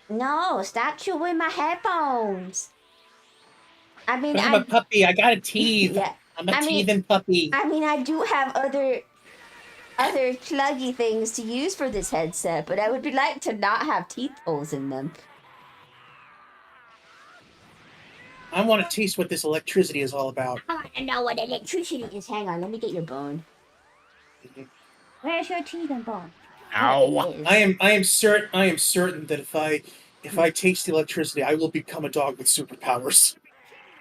No, stop chewing my headphones. I mean, But I'm a puppy, I got a teeth. Yeah. I'm a teething puppy. I mean, I do have other pluggy things to use for this headset, but I would like to not have teeth holes in them. I want to taste what this electricity is all about. I want to know what electricity is. Hang on, let me get your bone. Where's your teeth and bone? Ow. I am certain that if I taste the electricity, I will become a dog with superpowers.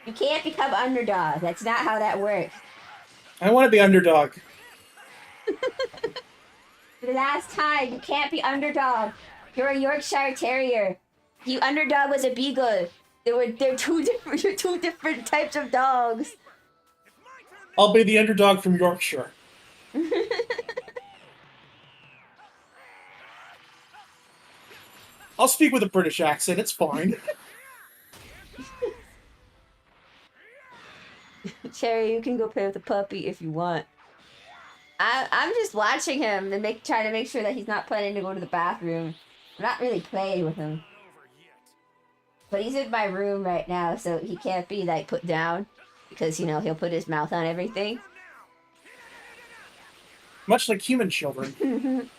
You can't become underdog. That's not how that works. I want to be underdog. For the last time, you can't be underdog. You're a Yorkshire Terrier. You underdog was a beagle. They're two different types of dogs. I'll be the underdog from Yorkshire. I'll speak with a British accent. It's fine. Cherri, you can go play with the puppy if you want. I'm just watching him and trying to make sure that he's not planning to go to the bathroom. I'm not really playing with him. But he's in my room right now, so he can't be, like, put down. Because, you know, he'll put his mouth on everything. Much like human children.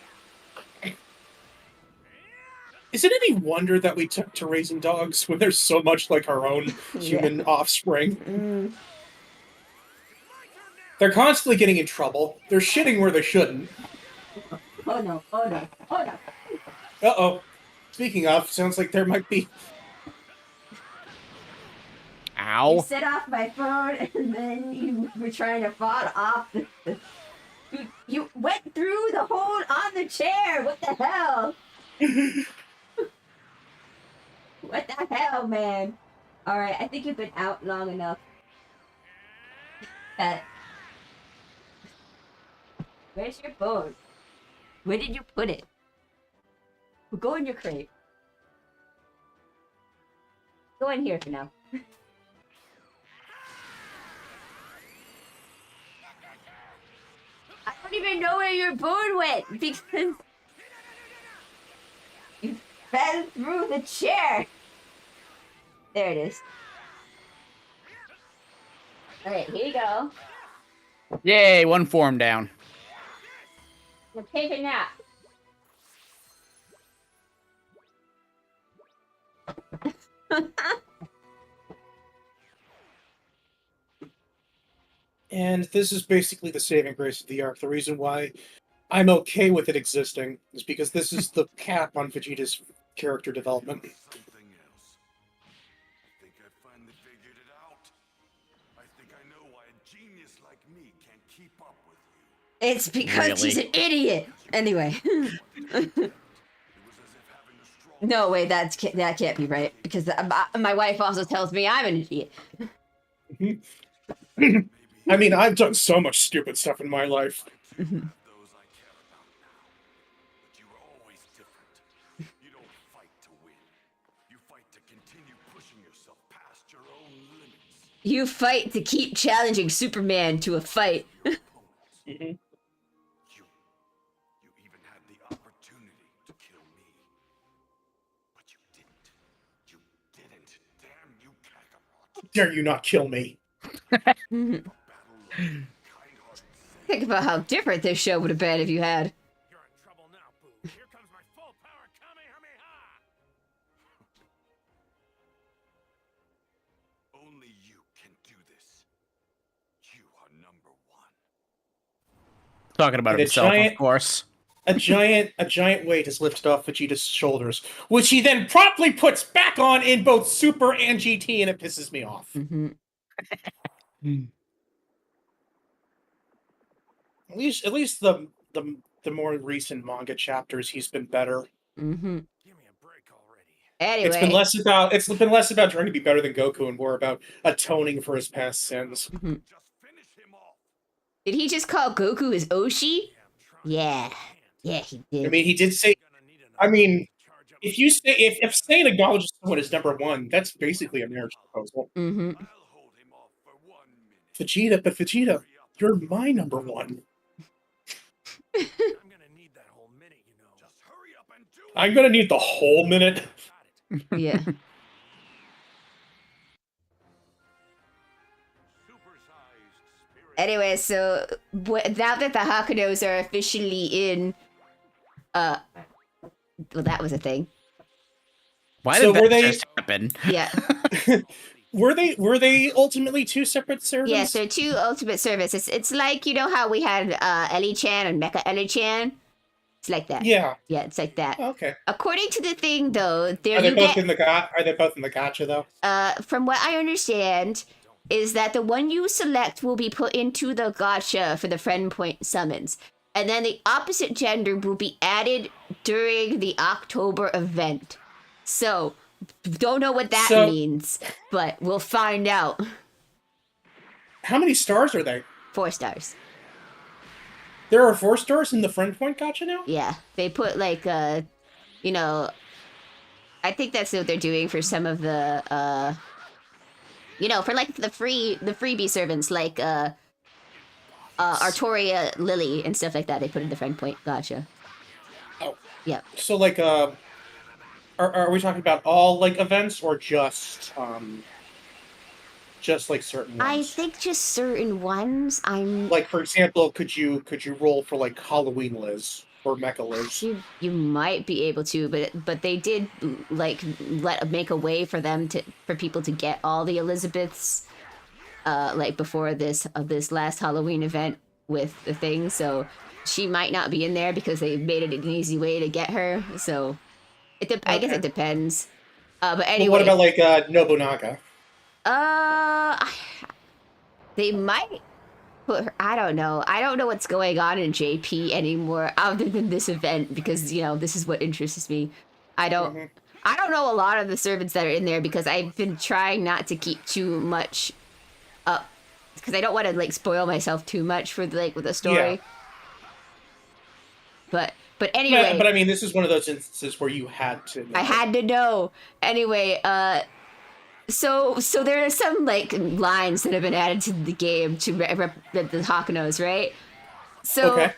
Is it any wonder that we took to raising dogs when there's so much like our own human offspring? They're constantly getting in trouble. They're shitting where they shouldn't. Oh no, oh no, oh no. Uh-oh. Speaking of, sounds like there might be... Ow. You set off my phone and then you were trying to fall off the... You went through the hole on the chair! What the hell? What the hell, man? Alright, I think you've been out long enough. Where's your phone? Where did you put it? Go in your crate. Go in here for now. I don't even know where your phone went because you fell through the chair. There it is. Alright, here you go. Yay, one form down. Now take a nap. And this is basically the saving grace of the arc. The reason why I'm okay with it existing is because this is the cap on Vegeta's character development. Something else. I think I finally figured it out. I think I know why a genius like me can't keep up with you. It's because he's Really? an idiot. Anyway. It was as if having a strong No, wait, that can't be right. Because my wife also tells me I'm an idiot. I mean, I've done so much stupid stuff in my life. those I care about now. But you were always different. You don't fight to win. You fight to continue pushing yourself past your own limits. You fight to keep challenging Superman to a fight. You even had the opportunity to kill me. But you didn't. You didn't. Damn you, Kakarot. Dare you not kill me? Think about how different this show would have been if you had. You're in trouble now, Boo. Here comes my full power Kamehameha! Only you can do this. You are number one. Talking about And a himself, giant- of course. A giant weight is lifted off Vegeta's shoulders, which he then promptly puts back on in both Super and GT, and it pisses me off. At least the more recent manga chapters, he's been better. Give me a break already. Anyway. It's been less about trying to be better than Goku and more about atoning for his past sins. Just finish him off. Did he just call Goku his Oshi? Yeah. Yeah, he did. I mean, he did say. I mean, if you say if saying acknowledges someone as number one, that's basically a marriage proposal. I'll hold him off for 1 minute. Vegeta, you're my number one. I'm gonna need that whole minute, you know. Just hurry up and do it. I'm gonna need the whole minute. Got it. Yeah. Supersized spirit. Anyway, so now that the Hakunos are officially in, well, that was a thing. Why So did were that they- just happen? Yeah. Were they ultimately two separate servants? Yes, they're two ultimate services. It's like, you know how we had Ellie-chan and Mecha Ellie-chan? It's like that. Yeah. Yeah, it's like that. Oh, okay. According to the thing, though, there Are they you both get. in the Are they both in the gotcha though? From what I understand, is that the one you select will be put into the gotcha for the friend point summons, and then the opposite gender will be added during the October event. So, don't know what that means, but we'll find out. How many stars are they? 4 stars. There are 4 stars in the friend point gotcha now? Yeah, they put like you know, I think that's what they're doing for some of the you know, for like the freebie servants like Artoria Lily and stuff like that. They put in the friend point gotcha. Oh. Yeah. So like are we talking about all like events or just like certain ones? I think just certain ones. Like, for example, could you roll for like Halloween Liz or Mecha Liz? You might be able to, but they did like make a way for people to get all the Elizabeths like before this last Halloween event with the thing. So she might not be in there because they made it an easy way to get her. So I guess it depends. But anyway, Well, what about like Nobunaga? They might put her. I don't know. I don't know what's going on in JP anymore, other than this event, because you know this is what interests me. I don't know a lot of the servants that are in there because I've been trying not to keep too much up because I don't want to like spoil myself too much for like with the story. Yeah. But anyway. But I mean, this is one of those instances where you had to know. I had to know. Anyway, So there are some like lines that have been added to the game to represent the Hakunos, right? So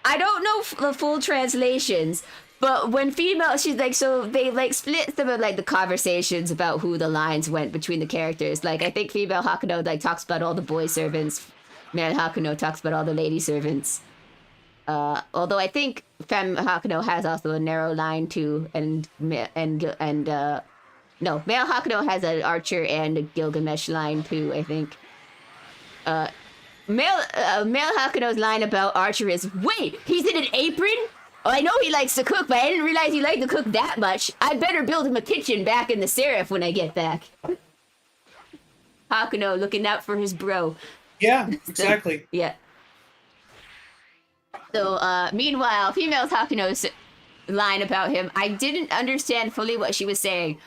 I don't know the full translations, but when female, she's like, so they like split some of like the conversations about who the lines went between the characters. Like I think female Hakuno like talks about all the boy servants, male Hakuno talks about all the lady servants. Although I think femme Hakuno has also a narrow line too, no, male Hakuno has an Archer and a Gilgamesh line too, I think. Male Hakuno's line about Archer is, wait, he's in an apron? Oh, I know he likes to cook, but I didn't realize he liked to cook that much. I better build him a kitchen back in the Seraph when I get back. Hakuno looking out for his bro. Yeah, exactly. Yeah. So, meanwhile, female Hakuno's line about him, I didn't understand fully what she was saying.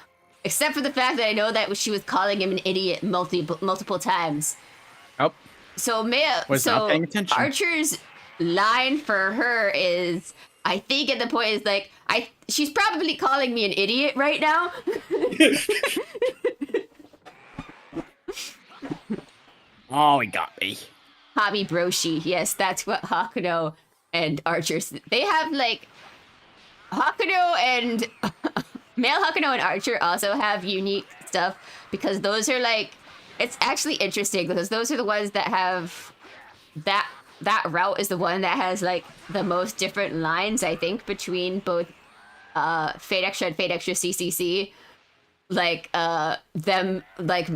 Except for the fact that I know that she was calling him an idiot multiple times. Oh. So not paying attention. Archer's line for her is, I think at the point is like, she's probably calling me an idiot right now. Oh, he got me. Hobby Broshi. Yes, that's what Hakuno and Archer, they have like, Hakuno and... Male Hakuno and Archer also have unique stuff because those are like, it's actually interesting because those are the ones that have that route is the one that has like the most different lines, I think, between both Fate Extra and Fate Extra CCC. Like them like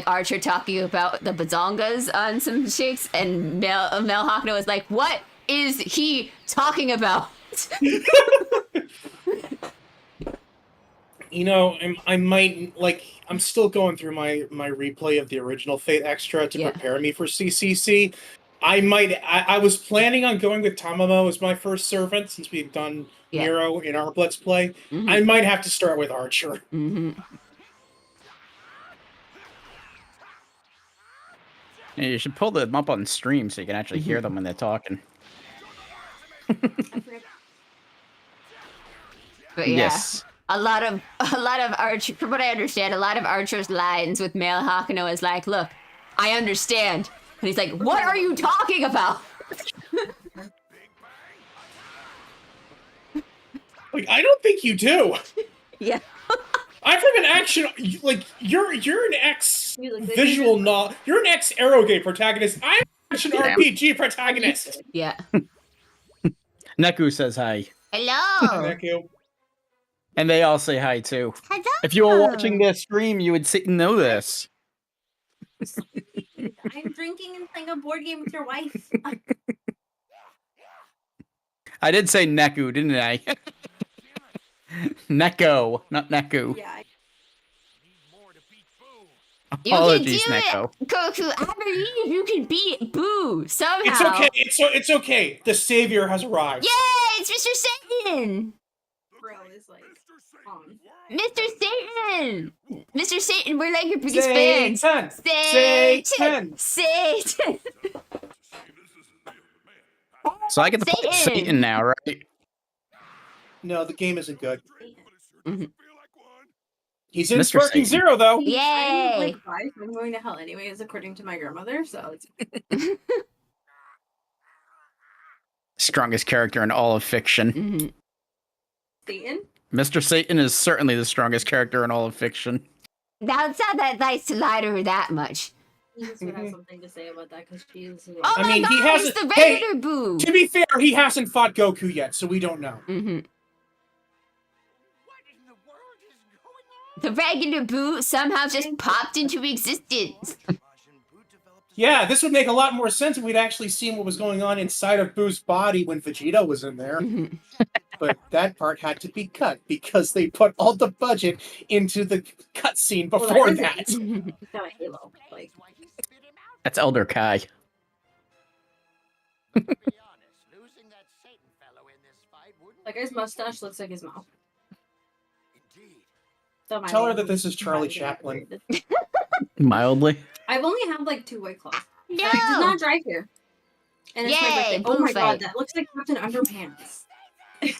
Archer talking about the bazongas on some chicks and Male Hakuno is like, what is he talking about? You know, I might, like, I'm still going through my replay of the original Fate Extra to prepare me for CCC. I was planning on going with Tamamo as my first servant since we've done Nero in our Let's Play. Mm-hmm. I might have to start with Archer. Mm-hmm. Yeah, you should pull them up on stream so you can actually hear them when they're talking. But yeah. Yes. A lot of Archer, from what I understand, a lot of Archer's lines with male Hakuno is like, look, I understand. And he's like, what are you talking about? Like, I don't think you do. Yeah. I'm from an action, like, you're an ex-visual novel, you're an ex-Arrowgate protagonist. I'm an action RPG protagonist. Yeah. Neku says hi. Hello. Neku. And they all say hi, too. Hello. If you were watching their stream, you would know this. I'm drinking and playing a board game with your wife. I did say Neku, didn't I? Neko, not Neku. Yeah. You can do Apologies, it, Neko. Goku. I believe you can beat Boo somehow. It's okay. It's okay. The savior has arrived. Yay! It's Mr. Satan. Bro is like on. Mr. Satan. Mr. Satan, we're like your biggest fans. Satan. Satan. Satan. So I get to play Satan now, right? No, the game isn't good. Mhm. He's in Mr. Sparking Satan. Zero, though. Yay! I'm like 5, I'm going to hell anyways, according to my grandmother, so it's Strongest character in all of fiction. Mhm. Satan. Mr. Satan is certainly the strongest character in all of fiction. Now it's not that nice to lie to her that much. He just would have something to say about that because she is. Oh I my mean, god, he it's hasn't- the hey! regular Boo. To be fair, he hasn't fought Goku yet, so we don't know. Mm-hmm. What in the world is going on? The regular Boo somehow just popped into existence. Yeah, this would make a lot more sense if we'd actually seen what was going on inside of Boo's body when Vegeta was in there. Mhm. But that part had to be cut because they put all the budget into the cutscene before that. He's got a halo. Like, That's Elder Kai. To be honest, losing that Satan fellow in this fight wouldn't that guy's mustache looks like his mouth. indeed. So my Tell her name that this is Charlie might get Chaplin. activated. Mildly. I've only had like 2 White Claws. No. I did not drive here. And it's my Yay, birthday. Oh Boo my fight. god, that looks like Captain Underpants. Sorry.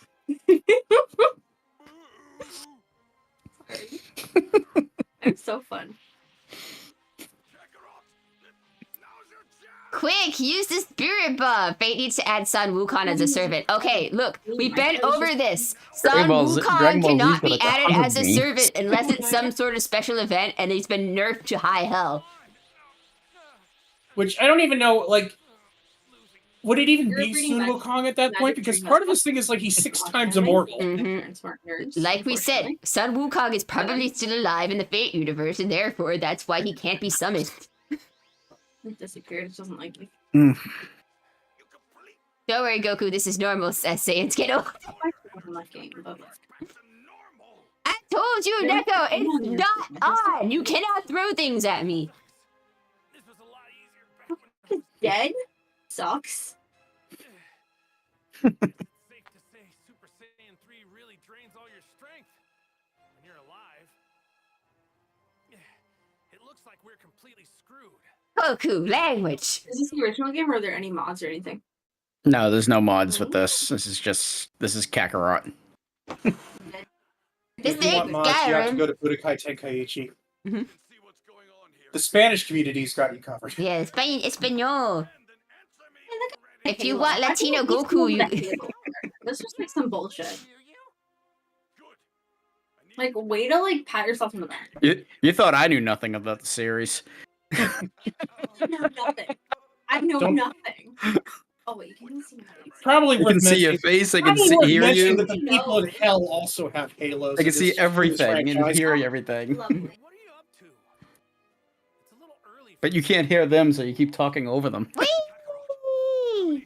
I'm so fun. Quick, use the spirit buff. Fate needs to add Sun Wukong as a servant. Okay, look, we've been over this. Sun Dragon Wukong Ball Z's cannot got be like added 100 as a games. servant unless it's some sort of special event, and he's been nerfed to high hell. Which I don't even know, like, would it even You're be reading Sun Magic- Wukong at that point? Magic Because Tree part of has his thing is like he's 6 times anime. immortal. Mhm. And smart nerds, Like we said, unfortunately. Sun Wukong is probably still alive in the Fate universe, and therefore that's why he can't be summoned. It disappeared. It doesn't like me. Don't worry, Goku, this is normal as Saiyans get old. I like that game, but I told you, Neko, it's not on. You cannot throw things at me. This was a lot easier back when it's dead. Sucks. it's safe to say Super Saiyan 3 really drains all your strength when you're alive. It looks like we're completely screwed. Goku, language. Is this the original game, or are there any mods or anything? No, there's no mods with this. This is Kakarot. This If you want thing, mods, you have to Skyrim. go to Budokai Tenkaichi. Mhm. See what's going on here. The Spanish community's got you covered. Yeah, Espanol. If you Halo. want I Latino think it's Goku, cool you. that Halo. That's just like some bullshit. Like, way to like pat yourself on the back. You thought I knew nothing about the series. I know nothing. I know Don't- nothing. Oh wait, you can see my face. Probably I worth can see your mentioning- face. I can probably see, worth hear mentioning you. that the people in hell also have halos. I can in see this- in this everything and franchise. hear everything. Lovely. What are you up to? It's a little early. But you can't hear them, so you keep talking over them. Whee!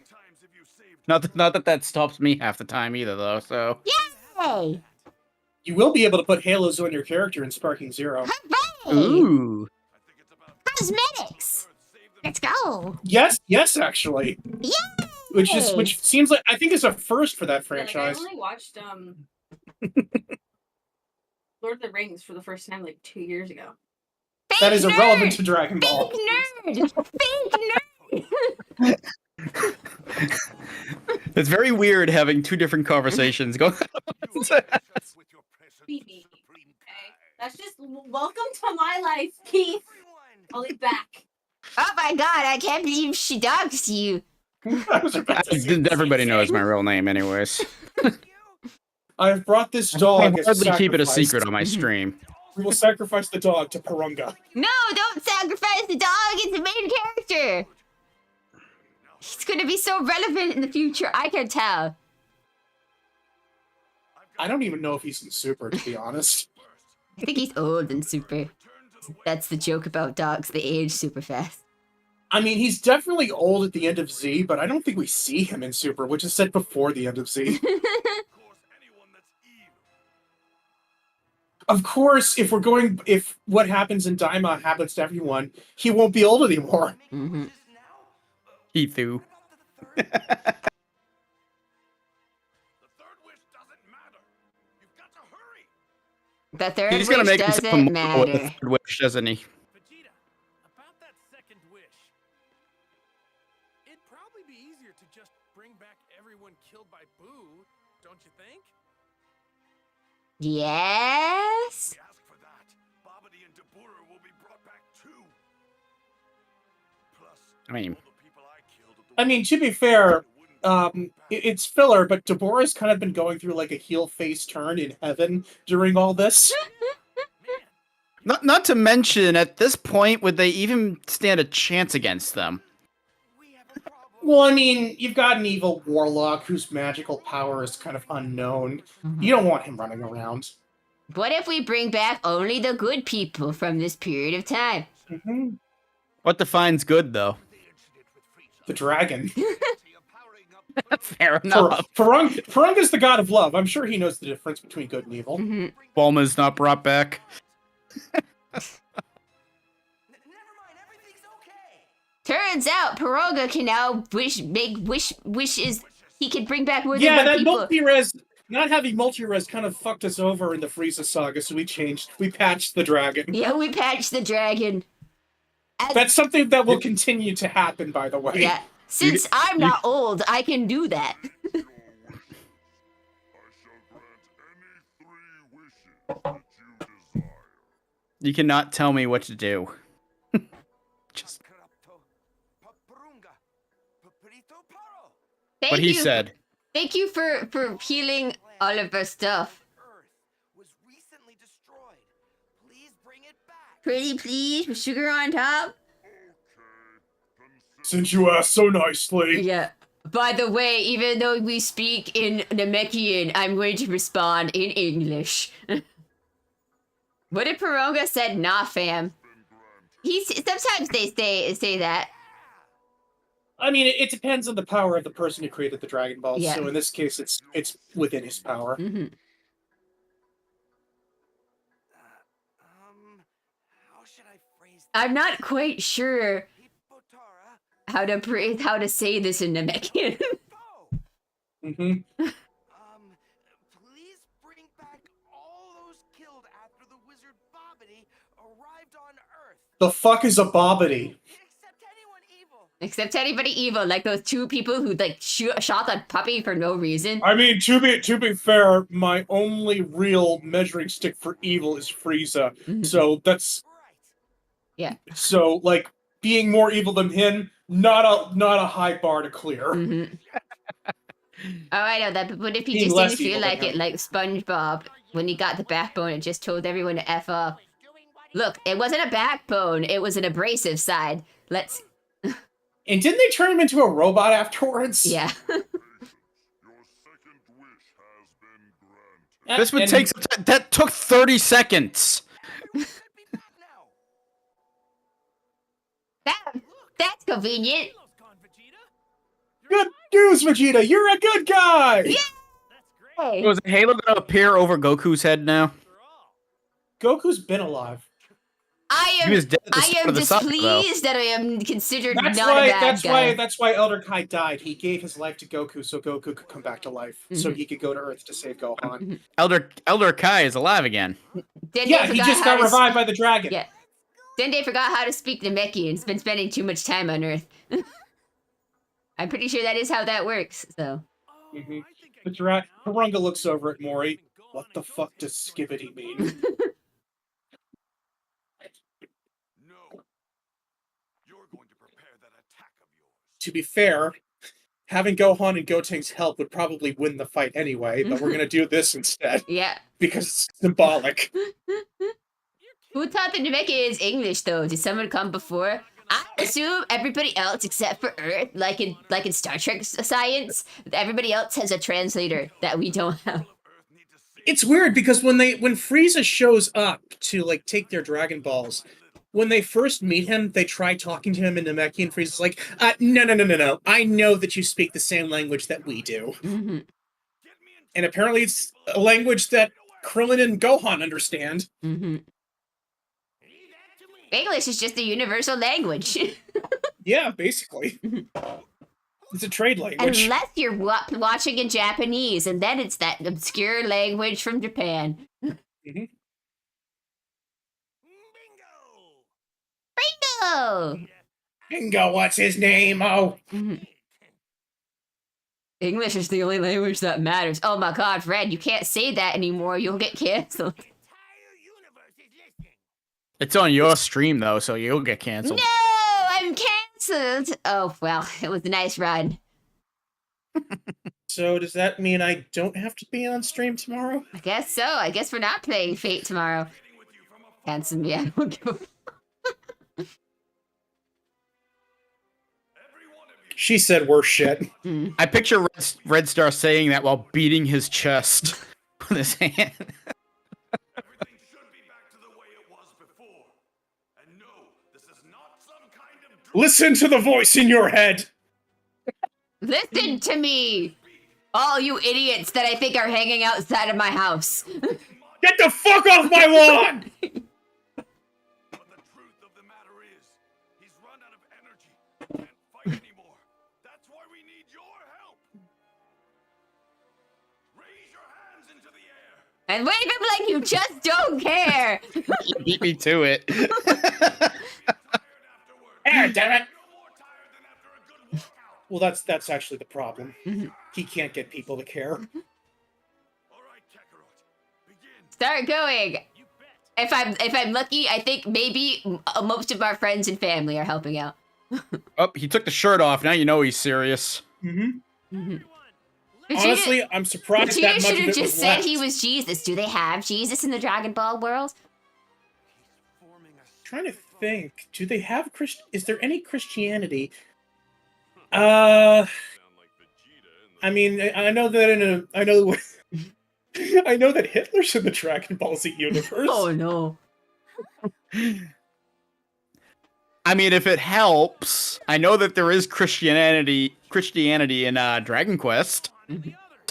Times have you saved Not that stops me half the time either, though. So Yay! You will be able to put halos on your character in Sparking Zero. Hooray! ooh, I think it's about Cosmetics! Let's go! Yes, actually. Yay! Which seems like I think is a first for that Yeah, like, I franchise. only watched Lord of the Rings for the first time like 2 years ago. Fake That is nerd! irrelevant to Dragon Ball. Fake nerd! Fake nerd! it's very weird having two different conversations going. with your presence, Phoebe. Supreme Okay, that's just welcome to my life, Keith. I'll be back. Oh my god, I can't believe she dogs you. I was about to say- Everybody knows my real name, anyways. I've brought this I dog as hardly a keep it a sacrifice. secret on my stream. We will sacrifice the dog to Parunga. No, don't sacrifice the dog, it's the main character! He's gonna be so relevant in the future, I can tell. I don't even know if he's in Super, to be honest. I think he's old and super. That's the joke about dogs, they age super fast. I mean, he's definitely old at the end of Z, but I don't think we see him in Super, which is set before the end of Z. Of course, if what happens in Daima happens to everyone, he won't be old anymore. Mhm. He threw. The third wish doesn't matter. You've got to hurry. The third He's gonna wish make himself doesn't immortal with the matter. third wish, doesn't he? Vegeta, about that second wish. It'd probably be easier to just bring back everyone killed by Boo, don't you think? Yes? If we ask for that, Babidi and Dabura will be brought back too. Plus, I mean, all the people I killed at the I mean, to be fair, it's filler, but Deborah's kind of been going through like a heel face turn in heaven during all this. not to mention, at this point, would they even stand a chance against them? Well, I mean, you've got an evil warlock whose magical power is kind of unknown. You don't want him running around. What if we bring back only the good people from this period of time? Mm-hmm. What defines good, though? The dragon. Fair enough. Farunga's the god of love. I'm sure he knows the difference between good and evil. Mhm. Bulma's not brought back. Turns out Piroga can now make wishes. He can bring back more than Yeah, one that people. multi-res, not having multi-res kind of fucked us over in the Frieza saga, so we patched the dragon. Yeah, we patched the dragon. That's something that will continue to happen, by the way. Yeah, since I'm not old, I can do that. You cannot tell me what to do. Just Thank what he you. said. Thank you for healing all of our stuff. Pretty please, with sugar on top. Since you asked so nicely. Yeah. By the way, even though we speak in Namekian, I'm going to respond in English. What if Piroga said, nah, fam? Sometimes they say that. I mean, it depends on the power of the person who created the Dragon Balls. Yeah. So in this case, it's within his power. Mm-hmm. How should I phrase I'm not quite sure how to say this in Namekian. Mm-hmm. Please bring back all those killed after the wizard Babidi arrived on Earth. The fuck is a Babidi? Except anybody evil, like those two people who like shot that puppy for no reason. I mean, to be fair, my only real measuring stick for evil is Frieza. Mm-hmm. So that's yeah. So like being more evil than him, not a high bar to clear. Mm-hmm. Oh, I know that, but if he Being just less didn't feel evil than like it, him. like SpongeBob, when he got the backbone, it just told everyone to F off. Look, it wasn't a backbone, it was an abrasive side. Let's... And didn't they turn him into a robot afterwards? Yeah. This would take some time. That took 30 seconds. That's convenient. Good news, Vegeta! You're a good guy! Yeah! Hey. Was Halo gonna appear over Goku's head now? Goku's been alive. I He was dead at the am start of the saga, though. displeased that I am considered not a bad guy. That's why Elder Kai died. He gave his life to Goku so Goku could come back to life. So he could go to Earth to save Gohan. Elder Kai is alive again. Dende Yeah, he forgot just how got to revived by the dragon. Yeah. Dende forgot how to speak Namekian. He's been spending too much time on Earth. I'm pretty sure that is how that works, so. Mm-hmm. Harunga looks over at Mori. What the fuck does Skibbity mean? No. You're going to prepare that attack of yours. To be fair, having Gohan and Gotenks help would probably win the fight anyway, but we're gonna do this instead. Yeah. Because it's symbolic. Who taught the Namekian is English, though? Did someone come before? I assume everybody else except for Earth, like in Star Trek science, everybody else has a translator that we don't have. It's weird because when Frieza shows up to like take their Dragon Balls, when they first meet him, they try talking to him in Namekian. Frieza's like, no. I know that you speak the same language that we do. Mm-hmm. And apparently it's a language that Krillin and Gohan understand. Mm-hmm. English is just a universal language. Yeah, basically. It's a trade language. Unless you're watching in Japanese, and then it's that obscure language from Japan. Mm-hmm. Bingo! Bingo, what's his name? Oh. Mm-hmm. English is the only language that matters. Oh my god, Fred, you can't say that anymore. You'll get canceled. It's on your stream, though, so you'll get canceled. No! I'm canceled! Oh, well, it was a nice run. So does that mean I don't have to be on stream tomorrow? I guess so. I guess we're not playing Fate tomorrow. Handsome, yeah. I don't give a She said worse shit. I picture Red Star saying that while beating his chest with his hand. Everything should be back to the way it was before. And no, this is not some kind of Listen to the voice in your head. Listen to me! All you idiots that I think are hanging outside of my house. Get the fuck off my lawn! But the truth of the matter is, he's run out of energy. Can't fight anymore. That's why we need your help. Raise your hands into the air. And wave them like you just don't care! Beat me to it. Damn it! Well, that's actually the problem. He can't get people to care. All right, Kakarot, begin. Start going! If I'm lucky, I think maybe most of our friends and family are helping out. Oh, he took the shirt off. Now you know he's serious. Mm-hmm. Honestly, I'm surprised that Vegeta much should of have it just was said left. he was Jesus. Do they have Jesus in the Dragon Ball world? Trying to think. Do they have Is there any Christianity? I mean, I know that I know that Hitler's in the Dragon Ball Z universe. Oh no. I mean, if it helps, I know that there is Christianity in Dragon Quest.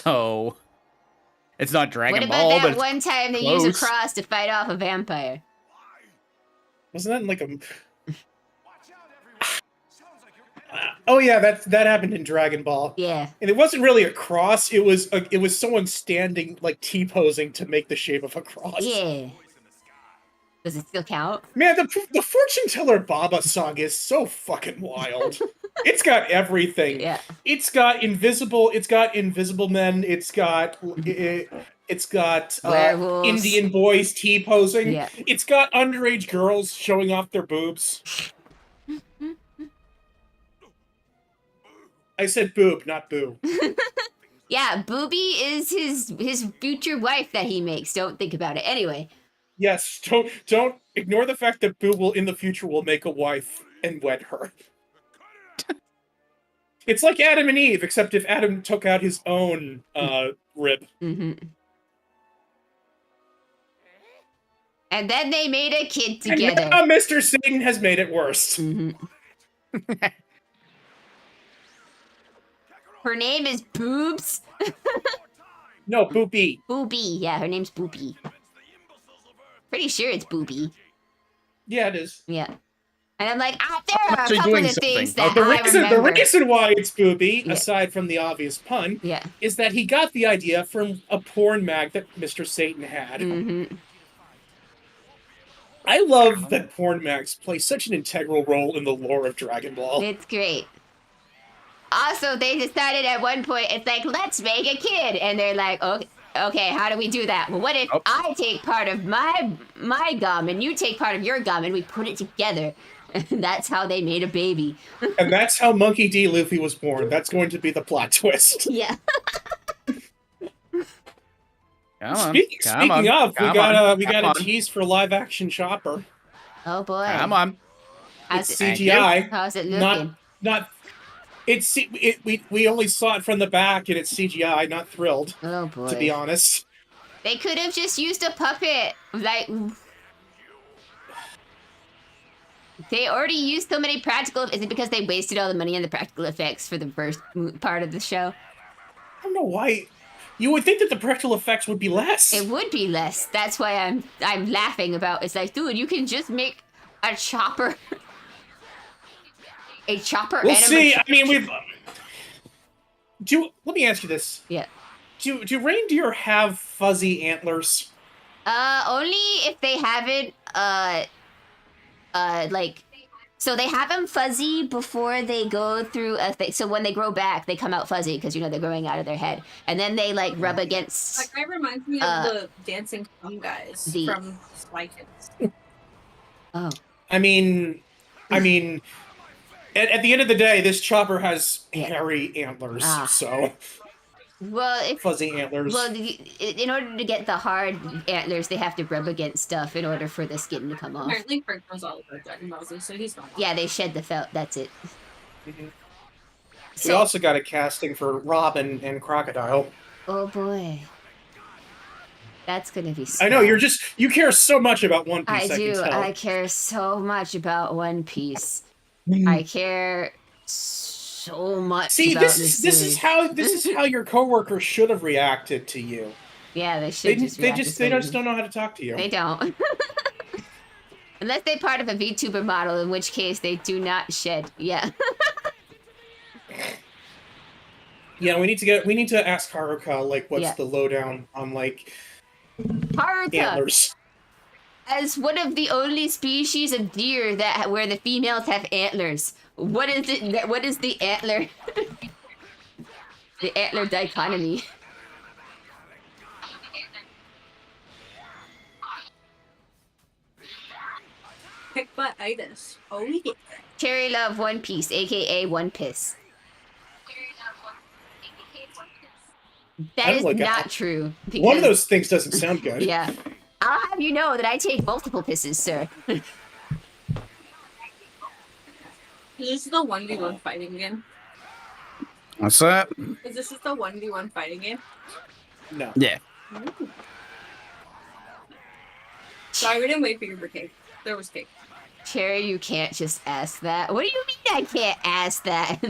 So it's not Dragon What Ball, about but that it's one time they use a close. cross to fight off a vampire? Wasn't that in like a? Oh yeah, that happened in Dragon Ball. Yeah. And it wasn't really a cross. It was someone standing like T-posing to make the shape of a cross. Yeah. Does it still count? Man, the Fortune Teller Baba song is so fucking wild. It's got everything. Yeah. It's got invisible men. It's got Werewolves. Indian boys T-posing. Yeah. It's got underage girls showing off their boobs. I said boob, not boo. Yeah, Booby is his future wife that he makes. Don't think about it. Anyway. Yes, don't ignore the fact that Boo will in the future will make a wife and wed her. It's like Adam and Eve, except if Adam took out his own rib. Mm-hmm. And then they made a kid together. And now Mr. Satan has made it worse. Mm-hmm. Her name is Boobs. No, Boopy. Booby. Yeah, her name's Booby. Pretty sure it's Booby. Yeah, it is. Yeah. And I'm like, there are a Actually couple doing of things something. that The I remember. reason why it's Booby, Yeah. aside from the obvious pun, Yeah. is that he got the idea from a porn mag that Mr. Satan had. Mm-hmm. I love that porn mags play such an integral role in the lore of Dragon Ball. It's great. Also, they decided at one point, it's like, let's make a kid. And they're like, okay, how do we do that? Well, what if I take part of my gum and you take part of your gum and we put it together? And that's how they made a baby. And that's how Monkey D. Luffy was born. That's going to be the plot twist. Yeah. Speaking of, we got a tease for live action Chopper. Oh boy. Come on. It's CGI. How's it looking? We only saw it from the back and it's CGI. Not thrilled. Oh boy. To be honest. They could have just used a puppet. Like, They already used so many practical. Is it because they wasted all the money on the practical effects for the first part of the show? I don't know why. You would think that the practical effects would be less. It would be less. That's why I'm laughing about. It's like, dude, you can just make a chopper. A chopper. We'll see. I mean, we've. Let me ask you this. Yeah. Do reindeer have fuzzy antlers? Only if they haven't. Like. So they have them fuzzy before they go through a thing. So when they grow back, they come out fuzzy because, you know, they're growing out of their head. And then they, like, rub against... Like, that reminds me of the dancing thumb guys from Spy Kids. Oh. I mean, at the end of the day, this chopper has hairy antlers, so... Well, fuzzy antlers. Well, in order to get the hard antlers, they have to rub against stuff in order for the skin to come off. Apparently, Frank knows all about Dragon Ball Z, so he's fine. Yeah, they shed the felt. That's it. Mm-hmm. We also got a casting for Robin and Crocodile. Oh boy, that's gonna be. I know you care so much about One Piece. I do. Can tell. I care so much about One Piece. I care so much. See, about this is how your coworkers should have reacted to you. Yeah, they should. They just don't know how to talk to you. They don't. Unless they're part of a VTuber model, in which case they do not shed. Yeah. Yeah, we need to ask Haruka, like, what's the lowdown on, like, Haruka, antlers. As one of the only species of deer where the females have antlers. What is it? What is the antler? The antler dichotomy. Pick butt-itis. Oh yeah. Cherry love One Piece, aka One Piss. That is like not true. One of those things doesn't sound good. Yeah. I'll have you know that I take multiple pisses, sir. Is this the 1v1 fighting game? What's that? Is this the 1v1 fighting game? No. Yeah. Ooh. Sorry, we didn't wait for your cake. There was cake. Cherry, you can't just ask that. What do you mean I can't ask that?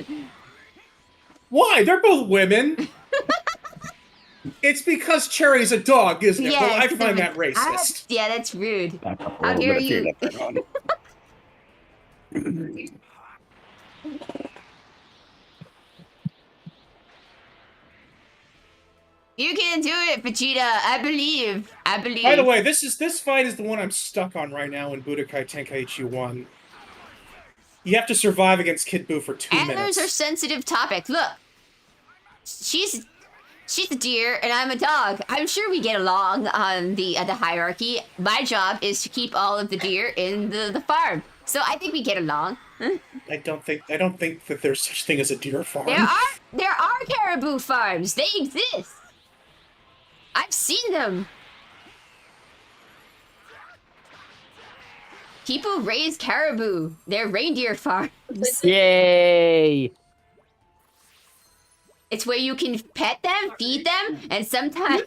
Why? They're both women. It's because Cherry's a dog, isn't it? Yeah, Well, I find that racist. Yeah, that's rude. How dare you? You can do it, Vegeta. I believe. By the way, this fight is the one I'm stuck on right now in Budokai Tenkaichi 1. You have to survive against Kid Buu for 2 minutes. Antlers are sensitive topic. Look, she's a deer and I'm a dog. I'm sure we get along on the hierarchy. My job is to keep all of the deer in the farm, so I think we get along. I don't think that there's such thing as a deer farm. There are caribou farms. They exist. I've seen them. People raise caribou. They're reindeer farms. Yay! It's where you can pet them, feed them, and sometimes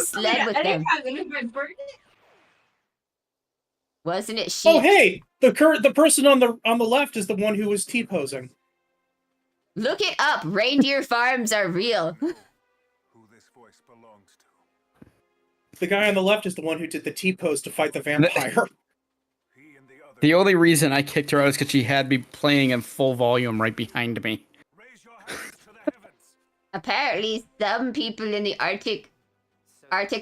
sled with them. Wasn't it she? Oh, hey! The person on the left is the one who was T-posing. Look it up. Reindeer farms are real. Who this voice belongs to. The guy on the left is the one who did the T-pose to fight the vampire. The only reason I kicked her out is because she had me playing in full volume right behind me. Apparently, some people in the Arctic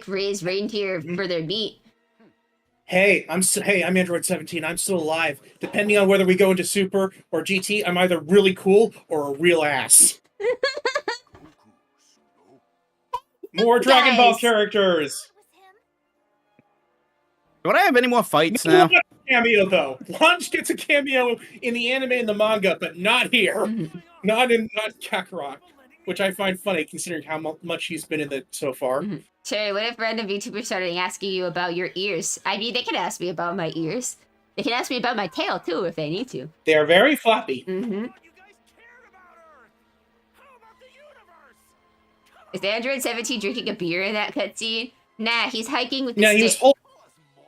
raise reindeer for their meat. Hey, I'm Android 17. I'm still alive. Depending on whether we go into Super or GT, I'm either really cool or a real ass. More Dragon Ball characters. Do I have any more fights now? Cameo though. Launch gets a cameo in the anime and the manga, but not here. Not Kakarot, which I find funny considering how much he's been in it so far. Cherry, what if random VTubers started asking you about your ears? I mean, they can ask me about my ears. They can ask me about my tail too if they need to. They are very floppy. Is Android 17 drinking a beer in that cutscene? Nah, he's hiking with the No,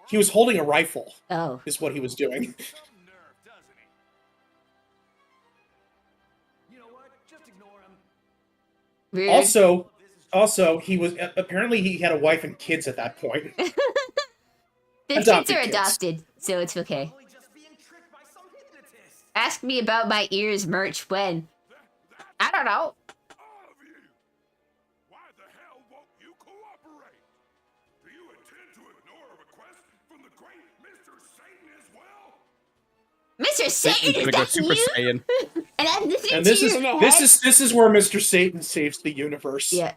he was holding a rifle. Oh. Is what he was doing. You know what? Just ignore him. Weird. Also, he was apparently he had a wife and kids at that point. The kids Adopted are kids. adopted, so it's okay. Only just being tricked by some hypnotist. Ask me about my ears merch when. I don't know. All of you! Why the hell won't you cooperate? Do you intend to ignore a request from the great Mr. Satan as well? Mr. Satan's Satan, is gonna go that Super you? Saiyan. And I'm listening And to this you is in the this head? is this is where Mr. Satan saves the universe. Yeah.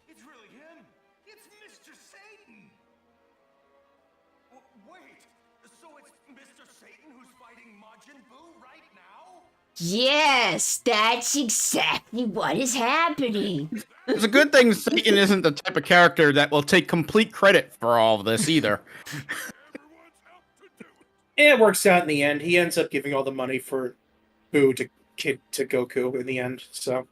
It's really him. It's Mr. Satan. Wait, so it's Mr. Satan who's fighting Majin Buu right now? Yes, that's exactly what is happening. It's a good thing Satan isn't the type of character that will take complete credit for all of this either. Everyone's helped to do it. And it works out in the end. He ends up giving all the money for Boo to Goku in the end. So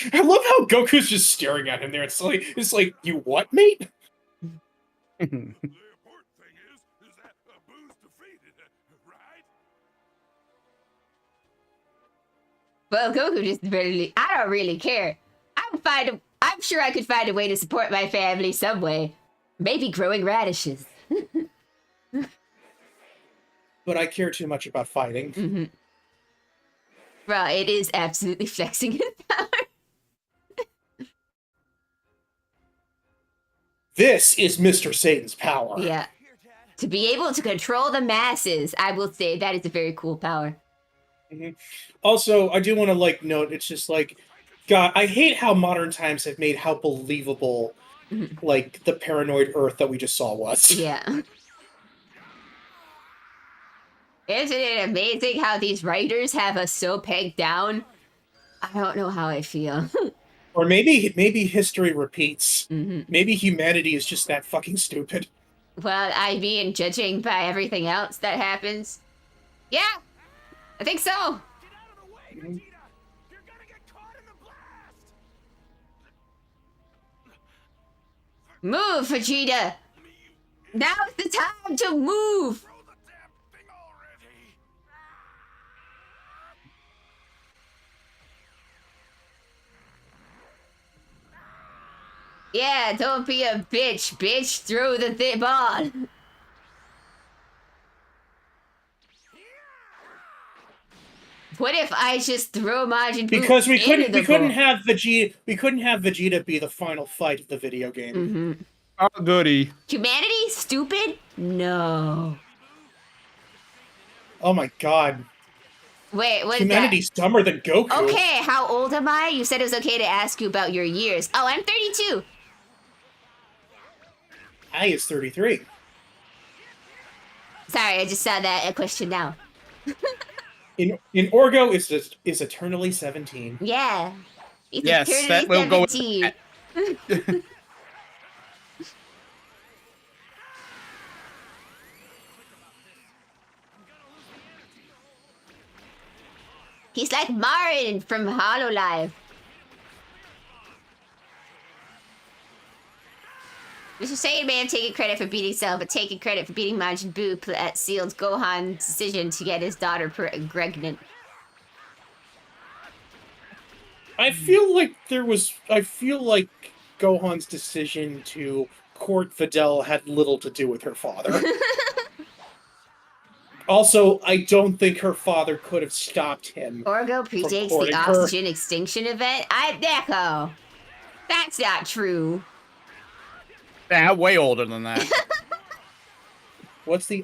Sorry, I love how Goku's just staring at him there. It's like you what, mate? the important thing is that Boo's defeated, right? Well, Goku just barely. I don't really care. I'm sure I could find a way to support my family some way. Maybe growing radishes. But I care too much about fighting. Mm-hmm. Well, it is absolutely flexing his power. This is Mr. Satan's power. Yeah. To be able to control the masses, I will say that is a very cool power. Also, I do want to note it's just God, I hate how modern times have made how believable the paranoid Earth that we just saw was. Yeah. Isn't it amazing how these writers have us so pegged down? I don't know how I feel. Or maybe history repeats. Maybe humanity is just that fucking stupid. Well, I mean, judging by everything else that happens. Yeah, I think so. Get out of the way, Vegeta! You're gonna get caught in the blast! Move, Vegeta! Now's the time to move! Throw the damn thing already! Yeah, don't be a bitch, bitch. Throw the ball. What if I just throw Majin Buu Because we into the couldn't ball? have Vegeta be the final fight of the video game. Oh, goody. Humanity? Stupid? No. Oh my god. Wait, what is Humanity's dumber than Goku. that? Okay, how old am I? You said it was okay to ask you about your years. Oh, I'm 32. I is 33. Sorry, I just saw that question now. In Orgo is eternally 17. Yeah. It's Yes, eternally that will go with 17. He's like Marin from Hololive. Mr. Satan may have taken credit for beating Cell, but taking credit for beating Majin Buu that sealed Gohan's decision to get his daughter pregnant. I feel like Gohan's decision to court Videl had little to do with her father. Also, I don't think her father could have stopped him. Orgo predates courting the her. oxygen extinction event? Deco. That's not true. Yeah, way older than that. What's the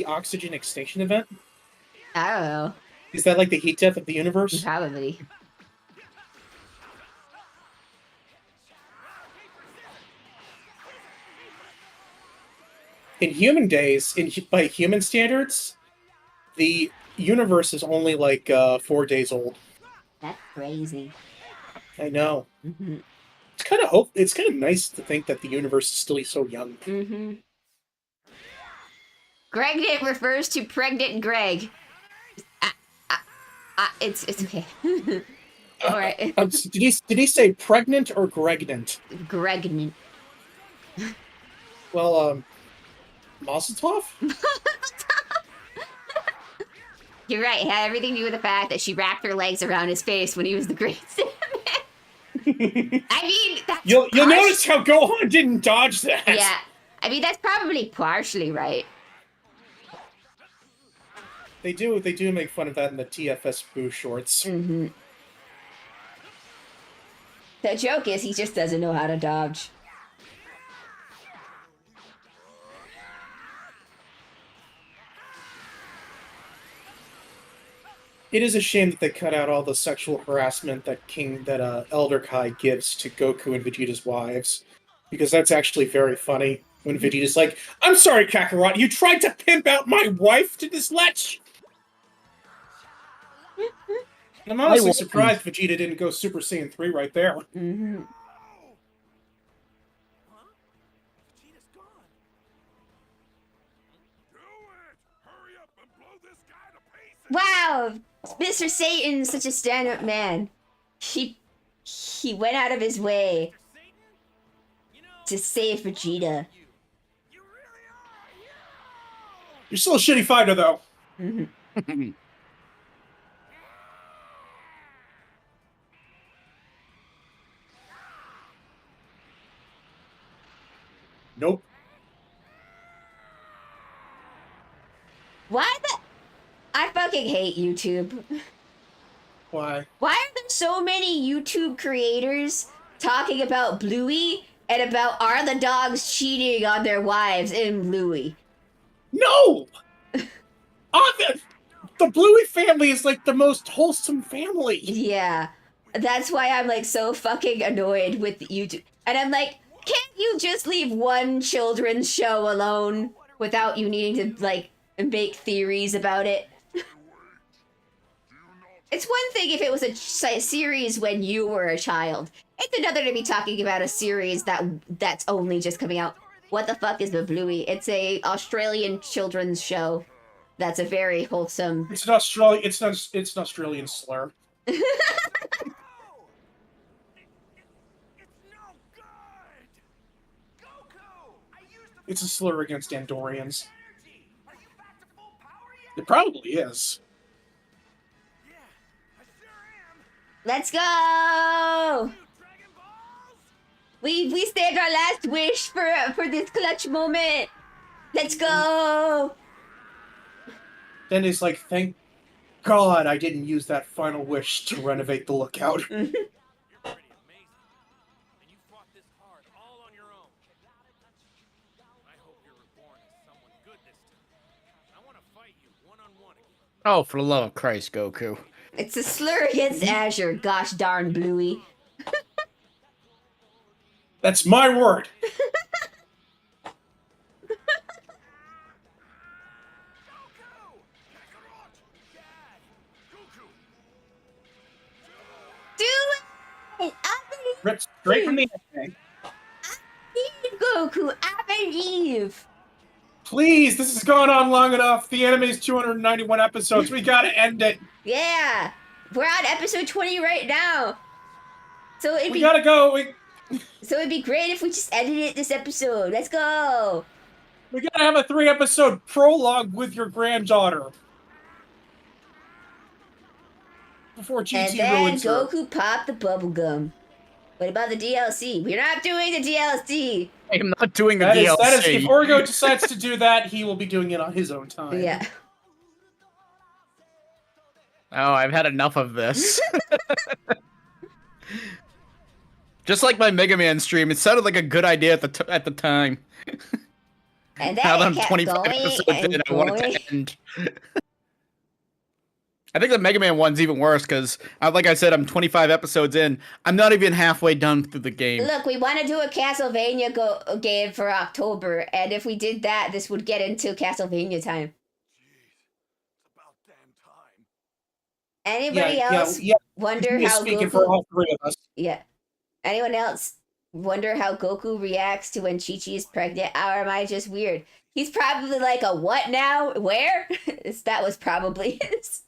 oxygen extinction event? I don't know. Is that like the heat death of the universe? Probably. In human days, by human standards, the universe is only 4 days old. That's crazy. I know. Mm-hmm. It's kind of nice to think that the universe is still so young. Mm-hmm. Gregnant refers to pregnant Greg. It's okay. All right. Did he say pregnant or gregnant? Gregnant. Well, Mazel tov? You're right. It had everything to do with the fact that she wrapped her legs around his face when he was the Great Saiyaman. I mean, that's You'll notice how Gohan didn't dodge that. Yeah. I mean, that's probably partially right. They do make fun of that in the TFS Boo shorts. Mm-hmm. The joke is he just doesn't know how to dodge. It is a shame that they cut out all the sexual harassment that Elder Kai gives to Goku and Vegeta's wives, because that's actually very funny. When Vegeta's like, "I'm sorry, Kakarot, you tried to pimp out my wife to this lech." I'm honestly surprised Vegeta didn't go Super Saiyan 3 right there. Mm-hmm. Huh? Vegeta's gone. Do it! Hurry up and blow this guy to pieces! Wow! Mr. Satan's such a stand-up man. He went out of his way Satan? You know, to save Vegeta. you really are a hero! You're still a shitty fighter, though. Mm-hmm. Nope. Why the... I fucking hate YouTube. Why? Why are there so many YouTube creators talking about Bluey and about are the dogs cheating on their wives in Bluey? No! The Bluey family is like the most wholesome family. Yeah. That's why I'm like so fucking annoyed with YouTube. And I'm like, can't you just leave one children's show alone without you needing to like make theories about it? It's one thing if it was a series when you were a child. It's another to be talking about a series that's only just coming out. What the fuck is the Bluey? It's a Australian children's show. That's a very wholesome. It's an Australian. It's an Australian slur. It's no good! Goku! I used the It's a slur against Andorians. energy! Are you back to full power yet? It probably is. Yeah, I sure am! Let's go! New Dragon Balls? We saved our last wish for this clutch moment. Let's go! Then it's like, thank God I didn't use that final wish to renovate the lookout. You're pretty amazing. And you fought this hard all on your own. I hope you're reborn as someone good this time. I want to fight you one-on-one again. Oh, for the love of Christ, Goku. It's a slur against Azure, gosh darn Bluey. That's my word. Goku! Kakarot! Dad! Goku! Do it! I Ripped straight from the anime. believe, Goku! I believe! Please, this has gone on long enough. The anime's 291 episodes. We gotta end it. Yeah! We're on episode 20 right now. So it'd We be gotta go. so it'd be great if we just edited this episode. Let's go! We gotta have a 3-episode prologue with your granddaughter. Before GT And then ruins her. Goku popped the bubblegum. What about the DLC? We're not doing the DLC! I am not doing the That is, DLC. if Orgo decides to do that, he will be doing it on his own time. Yeah. Oh, I've had enough of this. Just like my Mega Man stream, it sounded like a good idea at the time. And Now that then I'm it kept 25 going episodes and in, I want it going. to end. I think the Mega Man one's even worse because, like I said, I'm 25 episodes in. I'm not even halfway done through the game. Look, we want to do a Castlevania game for October, and if we did that, this would get into Castlevania time. Jeez, it's about damn time. Anybody else yeah, wonder He's how speaking Goku... for all three of us. Yeah. Anyone else wonder how Goku reacts to when Chi-Chi is pregnant? Or am I just weird? He's probably like a what now? Where? That was probably his.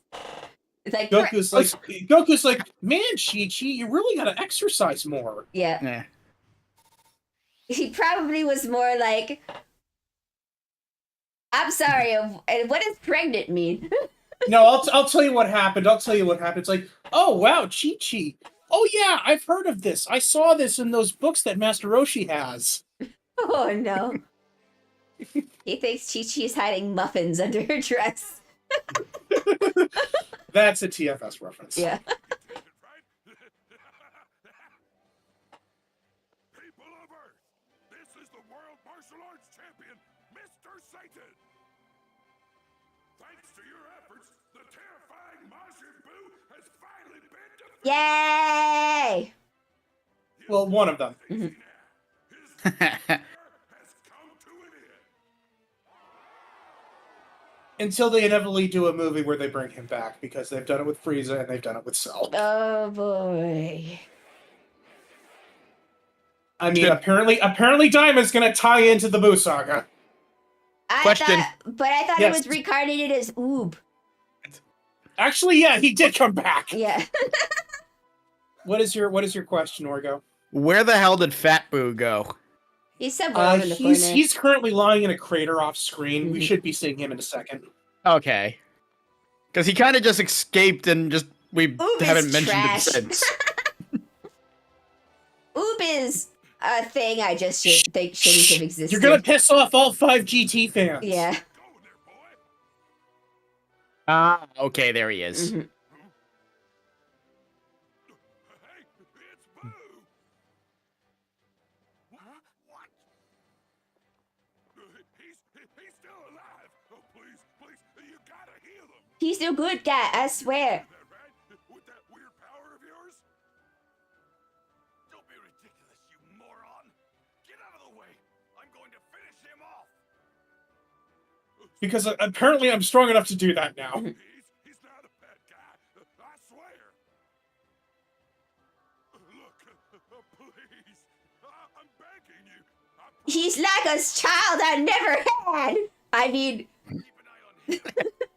It's like Goku's like, man, Chi-Chi, you really gotta exercise more. yeah. Yeah. He probably was more like, I'm sorry, and what does pregnant mean? No, I'll tell you what happened. I'll tell you what happened. It's like, oh wow, Chi-Chi. Oh yeah, I've heard of this. I saw this in those books that Master Roshi has. Oh no. He thinks Chi-Chi's hiding muffins under her dress. That's a TFS reference. Yeah. People of Earth, this is the World Martial Arts Champion, Mr. Satan. Thanks to your efforts, the terrifying Majin Buu has finally been defeated. Yay! Well, one of them. His has come to an end. Until they inevitably do a movie where they bring him back, because they've done it with Frieza and they've done it with Cell. Oh boy. I mean, apparently Diamond's gonna tie into the Buu saga. Question. I thought Yes. it was reincarnated as Oob. Actually, yeah, he did come back. Yeah. What is your question, Orgo? Where the hell did Fat Boo go? He's somewhere over in the corner. He's currently lying in a crater off screen. We Mhm. should be seeing him in a second. Okay. Because he kind of just escaped and we Oob haven't is mentioned trash. it since. Oob is a thing I just think shouldn't have existed. You're gonna piss off all 5 GT fans. Yeah. Go there, boy. Ah, okay, there he is. Mhm. Hey, it's Boo. Huh? What? He's still alive. Oh, please, you gotta heal him. He's a good guy, I swear. Is that right? With that weird power of yours? Don't be ridiculous, you moron. Get out of the way. I'm going to finish him off. Because apparently I'm strong enough to do that now. He's not a bad guy. I swear. Look, please. I'm begging you. He's like a child I never had. I mean, Keep an eye on him.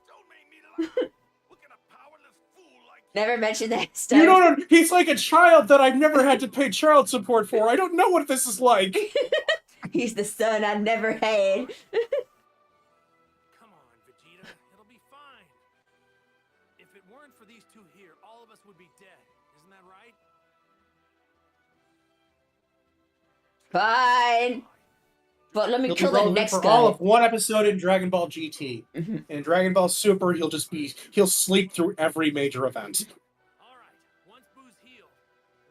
Don't make me laugh. Look at a powerless fool like never mentioned that stuff. You don't know, he's like a child that I've never had to pay child support for. I don't know what this is like. He's the son I never had. Come on, Vegeta. It'll be fine. If it weren't for these two here, all of us would be dead. Isn't that right? Fine. But let me He'll be kill the relevant next for guy. all of one episode in Dragon Ball GT. Mhm. In Dragon Ball Super, he'll sleep through every major event. All right. Once Boo's healed,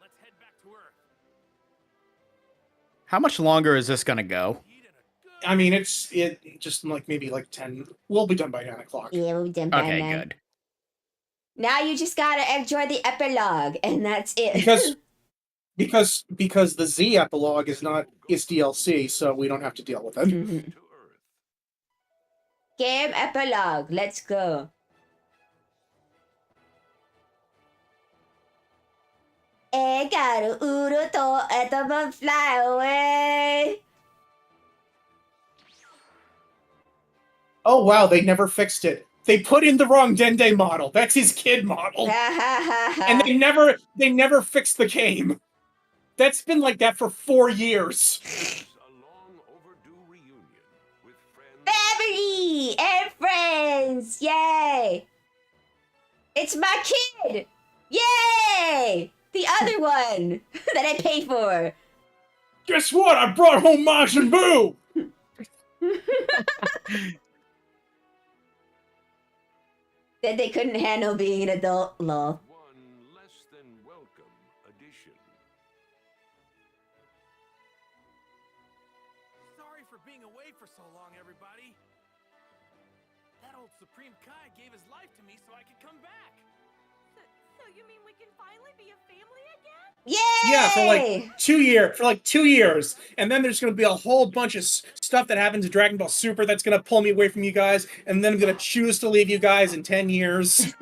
let's head back to Earth. How much longer is this gonna go? Eat in a good I mean, it just maybe 10. We'll be done by 9 o'clock. Yeah, we'll be done by Okay, now. good. Now you just gotta enjoy the epilogue, and that's it. Because the Z epilogue is DLC, so we don't have to deal with it. Mhm. to Earth. Game epilogue. Let's go. Egaru uruto etama fly away. Oh wow, they never fixed it. They put in the wrong Dende model. That's his kid model. Ha ha ha ha. And they never fixed the game. That's been like that for 4 years. It's a long overdue reunion with friends. Family and friends. Yay. It's my kid. Yay. The other one that I pay for. Guess what? I brought home Majin Buu! That they couldn't handle being an adult. Lol. One less than welcome addition. Sorry for being away for so long, everybody. That old Supreme Kai gave his life to me so I could come back. So you mean we can finally be a family again? Yay! Yeah, for like 2 years. And then there's going to be a whole bunch of stuff that happens in Dragon Ball Super that's going to pull me away from you guys, and then I'm going to choose to leave you guys in 10 years.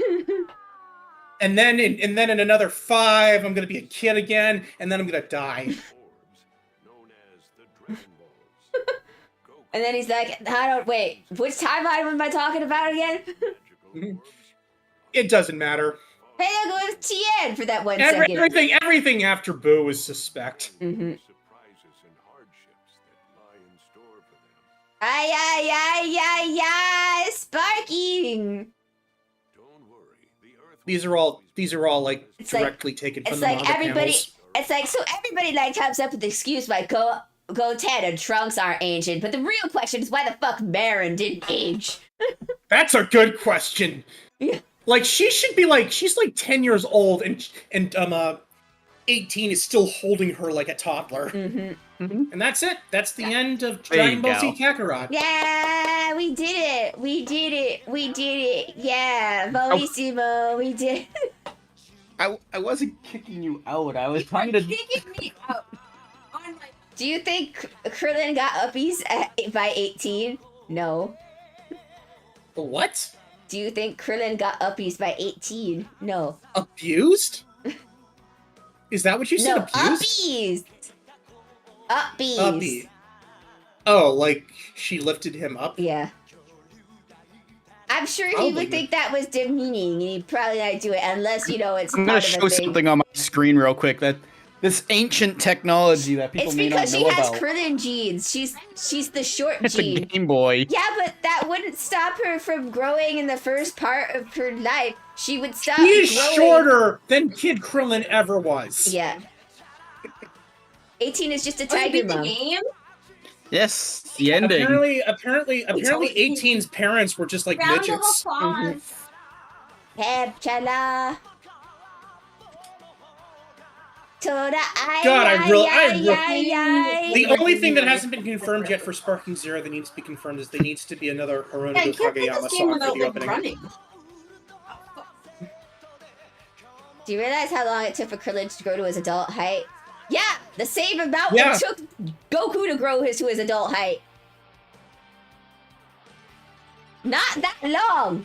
and then in another 5, I'm going to be a kid again, and then I'm going to die. Orbs known as the Dragon Balls. Goku And then he's like, wait, which timeline am I talking about again? magical orbs. It doesn't matter. Hey, look, it was Tien for that 1 second. Everything after Boo is suspect. Mhm. Surprises and hardships that lie in store for them. Ay, ay, ay, ay, ay, sparking. These are all like It's like- directly taken from It's the like manga everybody. panels. It's like so everybody like comes up with the excuse why Goten and Trunks aren't ancient, but the real question is why the fuck Marin didn't age. That's a good question. Yeah. Like she should be like she's like 10 years old and 18 is still holding her like a toddler. And that's it. That's the end of There Dragon you Ball Z go. Kakarot. Yeah, we did it. We did it. We did it. Yeah, Bellissimo, we did it. I wasn't kicking you out. I was trying to. Kicking me out. On my Do you think Krillin got uppies by 18? No. What? Do you think Krillin got uppies by 18? No. Abused? Is that what you said? No, Abused? uppies. Uppies. Uppy. Oh, like she lifted him up? Yeah. I'm sure he Probably. would think that was demeaning, and he'd probably not do it unless, you know, it's I'm gonna part of show a thing. something on my screen real quick. That this ancient technology that people It's may not because know she has about. Krillin genes. She's the short It's a gene. Game Boy. Yeah, but that wouldn't stop her from growing in the first part of her life. She would stop He is growing. shorter than Kid Krillin ever was. Yeah. 18 is just a Oh, you tiger beat the mom. game? Yes, the ending. Apparently 18's parents were just like Round of midgets. applause. Hepchala. Toda God, the only thing that hasn't been confirmed yet for Sparking Zero that needs to be confirmed is there needs to be another Yeah, Hironobu you can't play Kageyama this game song for without the like opening. running. Do you realize how long it took for Krillin to grow to his adult height? Yeah, the same amount Yeah. it took Goku to grow to his adult height. Not that long.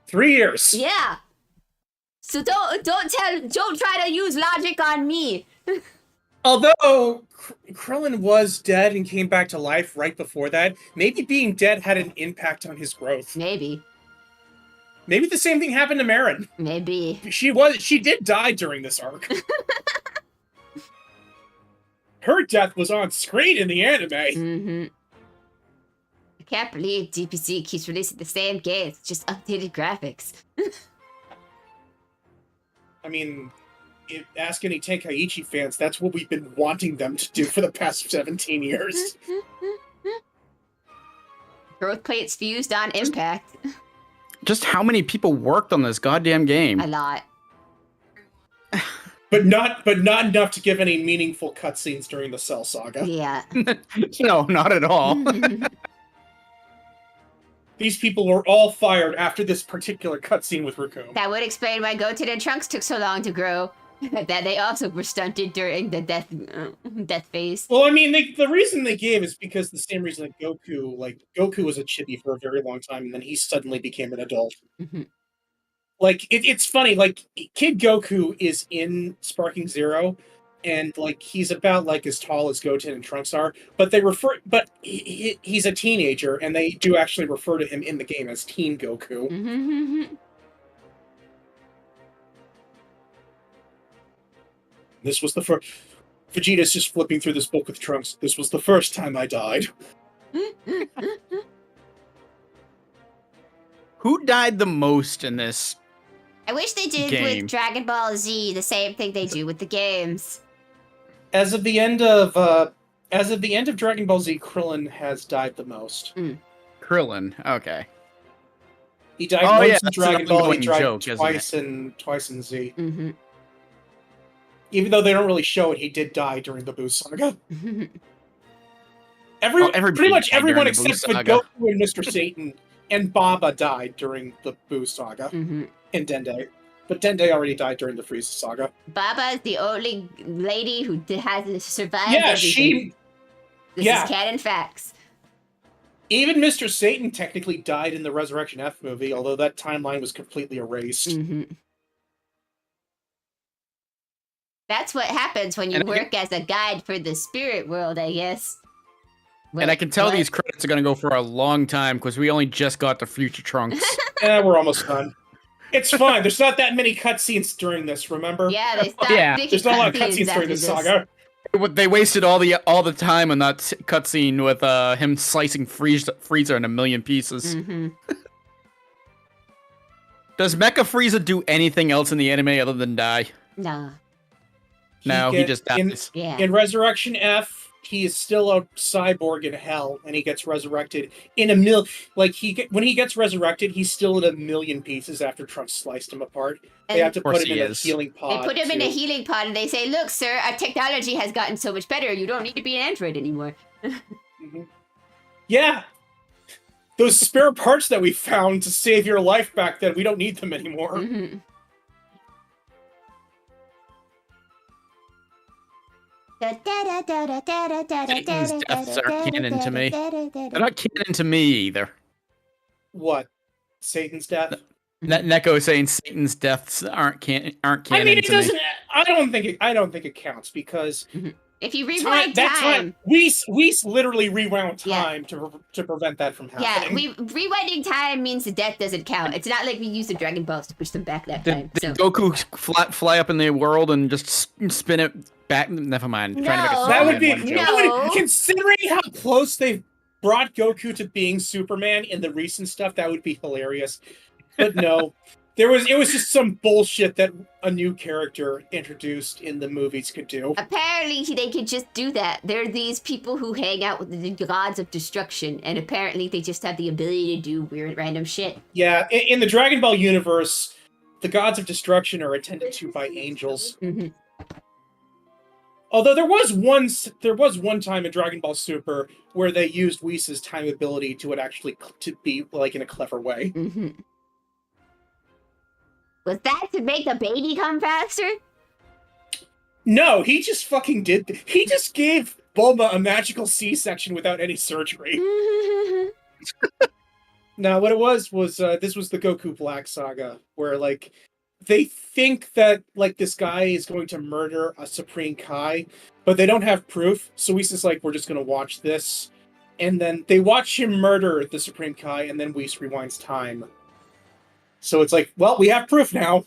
3 years. Yeah. So don't try to use logic on me. Although Krillin was dead and came back to life right before that, maybe being dead had an impact on his growth. Maybe. Maybe the same thing happened to Marin. Maybe. She did die during this arc. Her death was on screen in the anime. Mm-hmm. I can't believe DBZ keeps releasing the same games, just updated graphics. I mean, ask any Tenkaichi fans, that's what we've been wanting them to do for the past 17 years. Growth plates fused on impact. Just how many people worked on this goddamn game? A lot. But not enough to give any meaningful cutscenes during the Cell Saga. Yeah. No, not at all. These people were all fired after this particular cutscene with Raccoon. That would explain why Goten and Trunks took so long to grow. That they also were stunted during the death phase. Well, I mean, the reason they gave is because the same reason that Goku was a chibi for a very long time, and then he suddenly became an adult. Mhm. Like, it's funny, like, Kid Goku is in Sparking Zero, and, like, he's about, like, as tall as Goten and Trunks are, but he's a teenager, and they do actually refer to him in the game as Teen Goku. Mm-hmm. This was the first... Vegeta's just flipping through this book with Trunks. This was the first time I died. Who died the most in this? I wish they did Game. with Dragon Ball Z the same thing they do with the games. As of the end of Dragon Ball Z, Krillin has died the most. Krillin. Okay. He died Oh, once yeah, in that's Dragon an Ball. He ongoing died joke, isn't twice in Z. Mm-hmm. Even though they don't really show it, he did die during the Boo Saga. Everybody Pretty much died everyone during the Boo except for Saga. Goku and Mr. Satan and Baba died during the Boo Saga Mm-hmm. and Dende. But Dende already died during the Frieza Saga. Baba is the only lady who has survived Yeah, everything. This yeah. is canon facts. Even Mr. Satan technically died in the Resurrection F movie, although that timeline was completely erased. Mm-hmm. That's what happens when you And I work as a guide for the spirit world, I guess. And I can tell What? these credits are going to go for a long time because we only just got the Future Trunks. We're almost done. It's fine. There's not that many cutscenes during this, remember? Yeah, they stopped Yeah. making There's not a lot of cutscenes cutscenes after during this this. saga. They wasted all the time on that cutscene with him slicing Frieza in a million pieces. Mm-hmm. Does Mecha Frieza do anything else in the anime other than die? Nah. No, he just dies. Yeah. In Resurrection F, he is still a cyborg in hell, and he gets resurrected in a when he gets resurrected, he's still in a million pieces after Trunks sliced him apart. They And- have to put him in a healing They pod. put him in a too. healing pod and they say, look, sir, our technology has gotten so much better. You don't need to be an android anymore. Mhm. Yeah. Those spare parts that we found to save your life back then, we don't need them anymore. Mm-hmm. Satan's deaths aren't canon to me. They're not canon to me either. What? Satan's death? Neko is saying Satan's deaths aren't canon. I mean, it to doesn't. me. I don't think it counts because If you rewind time, we literally rewound time to prevent that from happening. rewinding time means the death doesn't count. It's not like we use the Dragon Balls to push them back that time. Did Goku fly up in the world and just spin it back? Never mind. No. Trying to make a That would be No. considering how close they've brought Goku to being Superman in the recent stuff. That would be hilarious. But no, it was just some bullshit that a new character introduced in the movies could do. Apparently, they could just do that. There are these people who hang out with the gods of destruction, and apparently they just have the ability to do weird, random shit. Yeah, in the Dragon Ball universe, the gods of destruction are attended to by angels. Mm-hmm. Although there was one time in Dragon Ball Super where they used Whis' time ability to be like in a clever way. Mm-hmm. Was that to make the baby come faster? No, he just fucking did. He just gave Bulma a magical C-section without any surgery. No, what it was this was the Goku Black Saga, where like they think that like this guy is going to murder a Supreme Kai, but they don't have proof. So Whis is like, we're just gonna watch this, and then they watch him murder the Supreme Kai, and then Whis rewinds time. So it's like, well, we have proof now.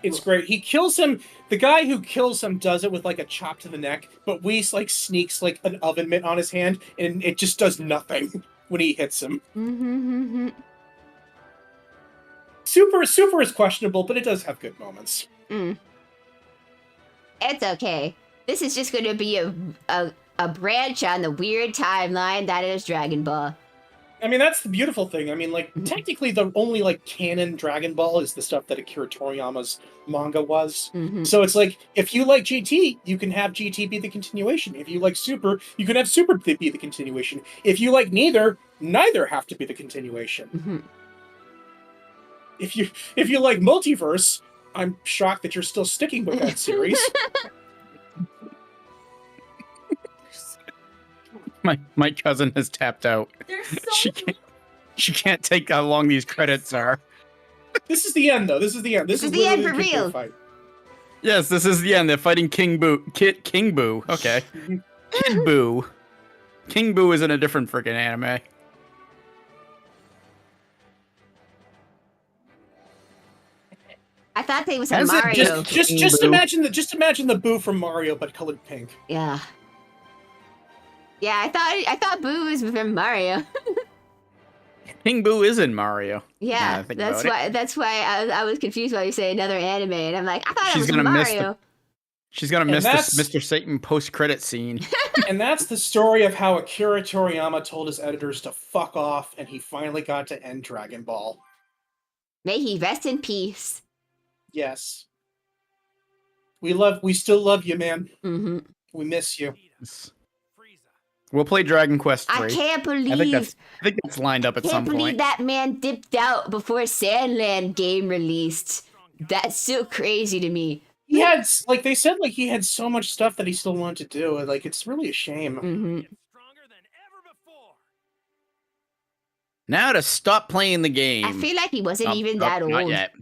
It's great. He kills him. The guy who kills him does it with like a chop to the neck, but Whis like sneaks like an oven mitt on his hand, and it just does nothing when he hits him. Super is questionable, but it does have good moments. It's okay. This is just going to be a branch on the weird timeline that is Dragon Ball. I mean, that's the beautiful thing. I mean, like, technically the only, like, canon Dragon Ball is the stuff that Akira Toriyama's manga was. So it's like, if you like GT, you can have GT be the continuation. If you like Super, you can have Super be the continuation. If you like neither have to be the continuation. If you like Multiverse, I'm shocked that you're still sticking with that series. My cousin has tapped out. She can't take how long these credits are. This is the end, though. This is the end. This is the end for literally the real. fight. Yes, this is the end. They're fighting King Boo. King Boo. Okay. Kid Boo. King Boo is in a different freaking anime. I thought they was a Mario. Just imagine the Boo from Mario, but colored pink. Yeah. Yeah, I thought Boo was from Mario. King Boo is in Mario. Yeah, that's why I was confused while you say another anime, and I'm like, I thought it was from Mario. She's gonna miss this Mr. Satan post-credit scene. And that's the story of how Akira Toriyama told his editors to fuck off, and he finally got to end Dragon Ball. May he rest in peace. Yes. We still love you, man. Mm-hmm. We miss you. We'll play Dragon Quest 3. I can't believe. I think that's lined up at some Can't believe point. that man dipped out before Sandland game released. That's so crazy to me. He had, like they said, like he had so much stuff that he still wanted to do. Like it's really a shame. Mm-hmm. Now to stop playing the game. I feel like he wasn't even that old. Not yet.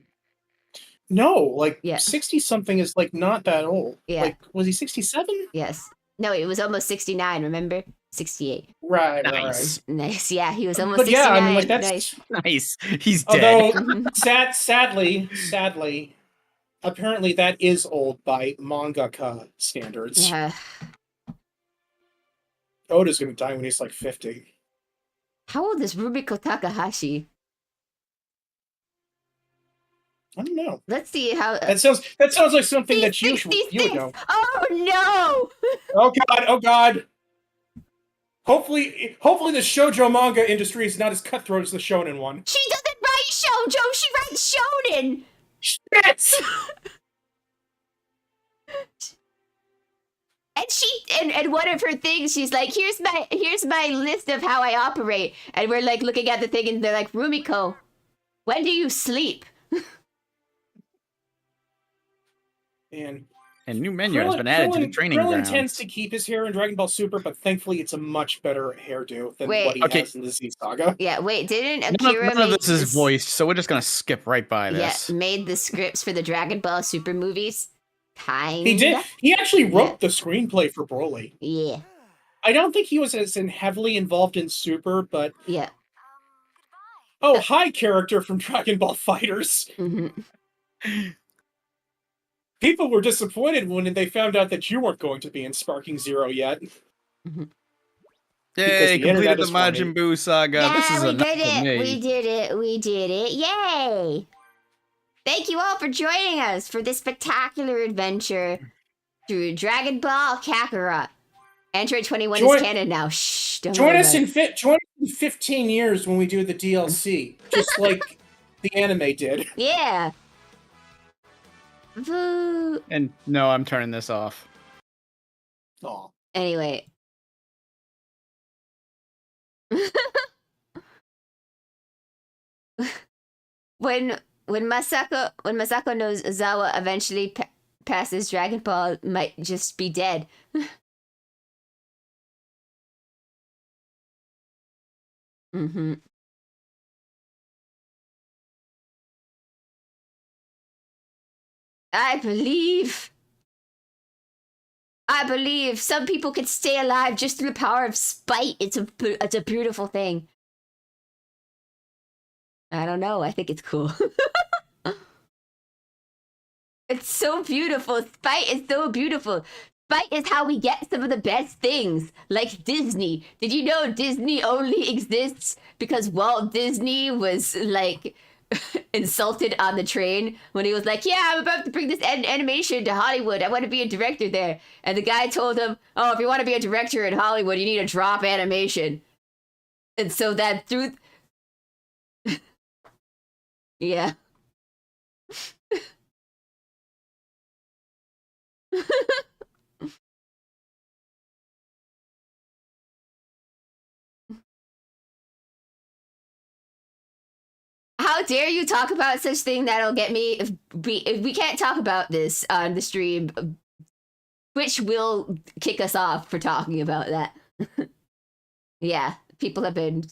No, like Yeah. 60-something is like not that old. Yeah. Like, was he 67? Yes. No, it was almost 69, remember? 68. Right, Nice. Nice. Yeah, he was almost But 69. yeah, I mean, like that's Nice. Nice. He's dead. although sadly, apparently that is old by mangaka standards. Yeah. Oda's gonna die when he's like 50. How old is Rumiko Takahashi? I don't know. Let's see how. That sounds like something that you would 66. know. Oh no! Oh god! Oh god! Hopefully the shoujo manga industry is not as cutthroat as the shonen one. She doesn't write shoujo. She writes shonen. Shit! And and one of her things, she's like, here's my list of how I operate. And we're like looking at the thing, and they're like, Rumiko, when do you sleep? And new menu has been added to the training Krillin ground. tends to keep his hair in Dragon Ball Super, but thankfully it's a much better hairdo than Wait. what he Okay. has in the Z Saga. Yeah, wait, didn't Akira None of make this is voiced, so we're just gonna skip right by this. Yeah, made the scripts for the Dragon Ball Super movies? Kinda? He did. He actually wrote the screenplay for Broly. Yeah. I don't think he was as heavily involved in Super, but Yeah. oh, hi, character from Dragon Ball Fighters. Mm-hmm. People were disappointed when they found out that you weren't going to be in Sparking Zero yet. Mm-hmm. Yay, the internet completed the is funny. Majin Buu saga. This is we enough did for it. me. We did it. We did it. Yay! Thank you all for joining us for this spectacular adventure through Dragon Ball Kakarot. Android 21 is canon now. Shh, don't Join worry us about it. join us in 15 years when we do the DLC, just like the anime did. Yeah. Boo. And no, I'm turning this off. Aw. Anyway. when Masako knows Zawa eventually passes Dragon Ball, might just be dead. Mm-hmm. I believe some people can stay alive just through the power of spite. It's a beautiful thing. I don't know. I think it's cool. It's so beautiful. Spite is so beautiful. Spite is how we get some of the best things, like Disney. Did you know Disney only exists because Walt Disney was like insulted on the train when he was like, yeah, I'm about to bring this animation to Hollywood. I want to be a director there. And the guy told him, oh, if you want to be a director in Hollywood, you need to drop animation. And so that through... yeah. How dare you talk about such thing that'll get me... If we can't talk about this on the stream, Twitch will kick us off for talking about that. Yeah, people have been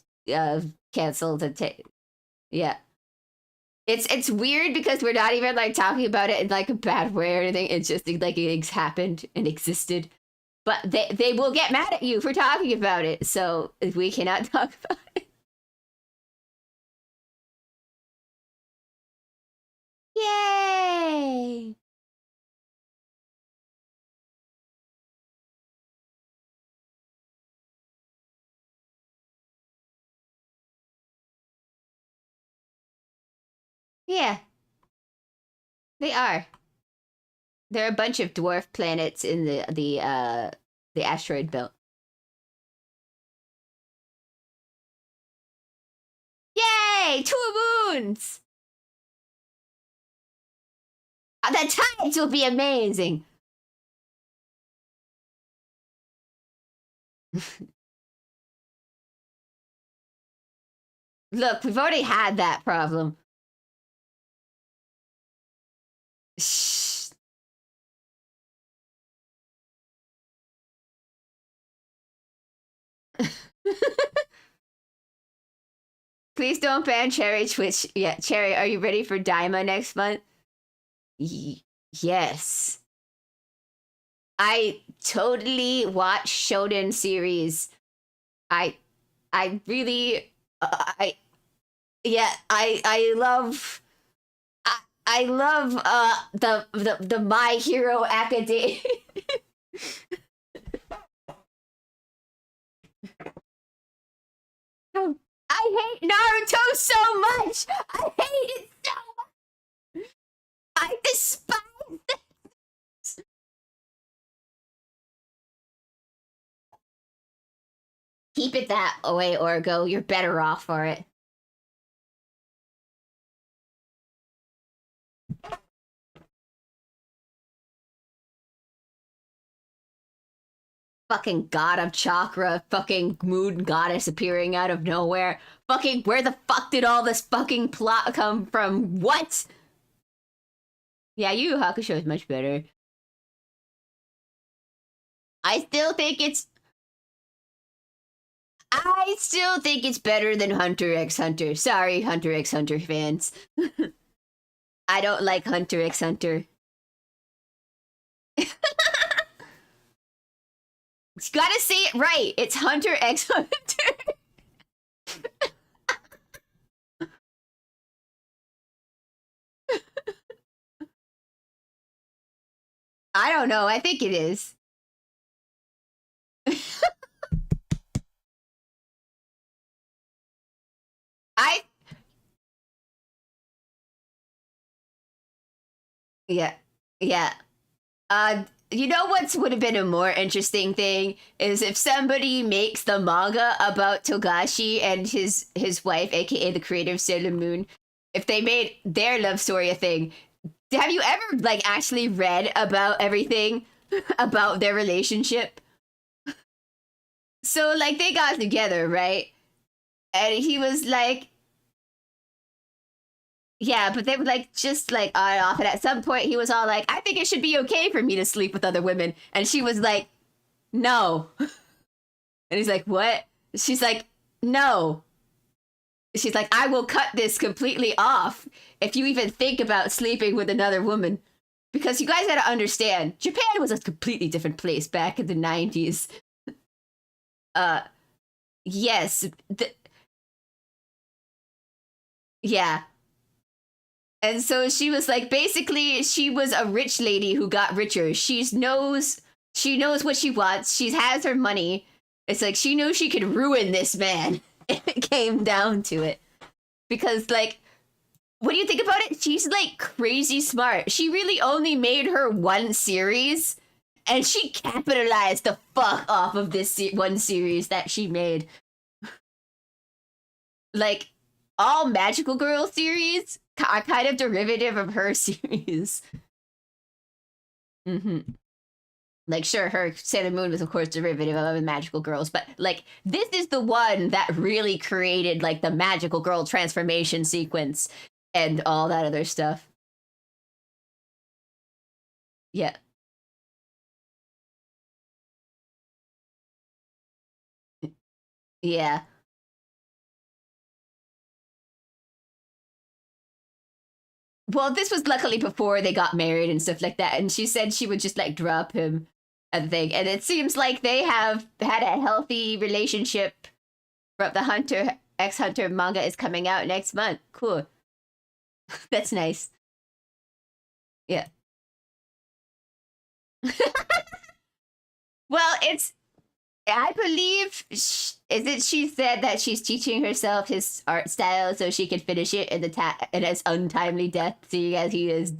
canceled. Yeah. It's weird because we're not even like talking about it in like a bad way or anything. It's just like it's happened and existed. But they will get mad at you for talking about it, so we cannot talk about it. Yay! Yeah. They are. There are a bunch of dwarf planets in the asteroid belt. Yay! 2 moons! The tides will be amazing. Look, we've already had that problem. Shh. Please don't ban Cherri Twitch. Yeah, Cherri, are you ready for Daima next month? Yes. I totally watch shonen series. I really I love I love the My Hero Academia. so much. I hate it so much. I despise it. Keep it that way, Orgo. You're better off for it. Fucking god of chakra, fucking moon goddess appearing out of nowhere. Fucking, where the fuck did all this fucking plot come from? What? Yeah, Yu Yu Hakusho is much better. I still think it's better than Hunter x Hunter. Sorry, Hunter x Hunter fans. I don't like Hunter x Hunter. You gotta say it right. It's Hunter x Hunter. I don't know. I think it is. Yeah. Yeah. You know what would have been a more interesting thing is if somebody makes the manga about Togashi and his wife, aka the creator of Sailor Moon, if they made their love story a thing. Have you ever like actually read about everything about their relationship? So like they got together, right? And he was like, yeah, but they were like just like on and off. And at some point, he was all like, "I think it should be okay for me to sleep with other women," and she was like, "No." And he's like, "What?" She's like, "No." She's like, "I will cut this completely off if you even think about sleeping with another woman." Because you guys gotta understand, Japan was a completely different place back in the 90s. Yes. Yeah. And so she was like, basically, she was a rich lady who got richer. She knows what she wants. She has her money. It's like she knew she could ruin this man. It came down to it. Because like, when you think about it, she's like crazy smart. She really only made her one series, and she capitalized the fuck off of this one series that she made. Like, all Magical Girl series are kind of derivative of her series. Like, sure, her Sailor Moon was, of course, derivative of Magical Girls, but, like, this is the one that really created, like, the Magical Girl transformation sequence and all that other stuff. Yeah. Yeah. Well, this was luckily before they got married and stuff like that, and she said she would just, like, drop him and thing. And it seems like they have had a healthy relationship. But the Hunter x Hunter manga is coming out next month. Cool. That's nice. Yeah. Well, I believe she said that she's teaching herself his art style so she can finish it in his untimely death, seeing as he is.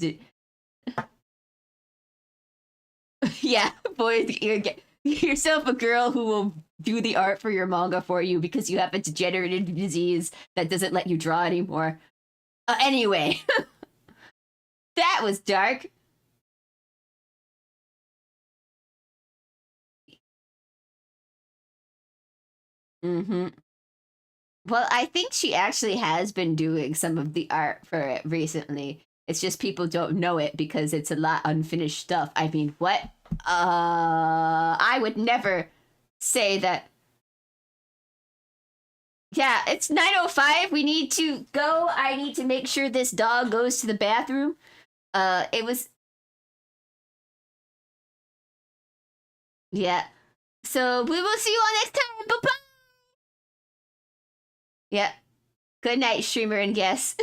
Yeah, boys, you get yourself a girl who will do the art for your manga for you because you have a degenerative disease that doesn't let you draw anymore. Anyway, that was dark. Well, I think she actually has been doing some of the art for it recently. It's just people don't know it because it's a lot unfinished stuff. I mean, what? I would never say that. Yeah, it's 9:05. We need to go. I need to make sure this dog goes to the bathroom. It was. Yeah. So we will see you all next time. Bye-bye. Yeah. Good night, streamer and guest.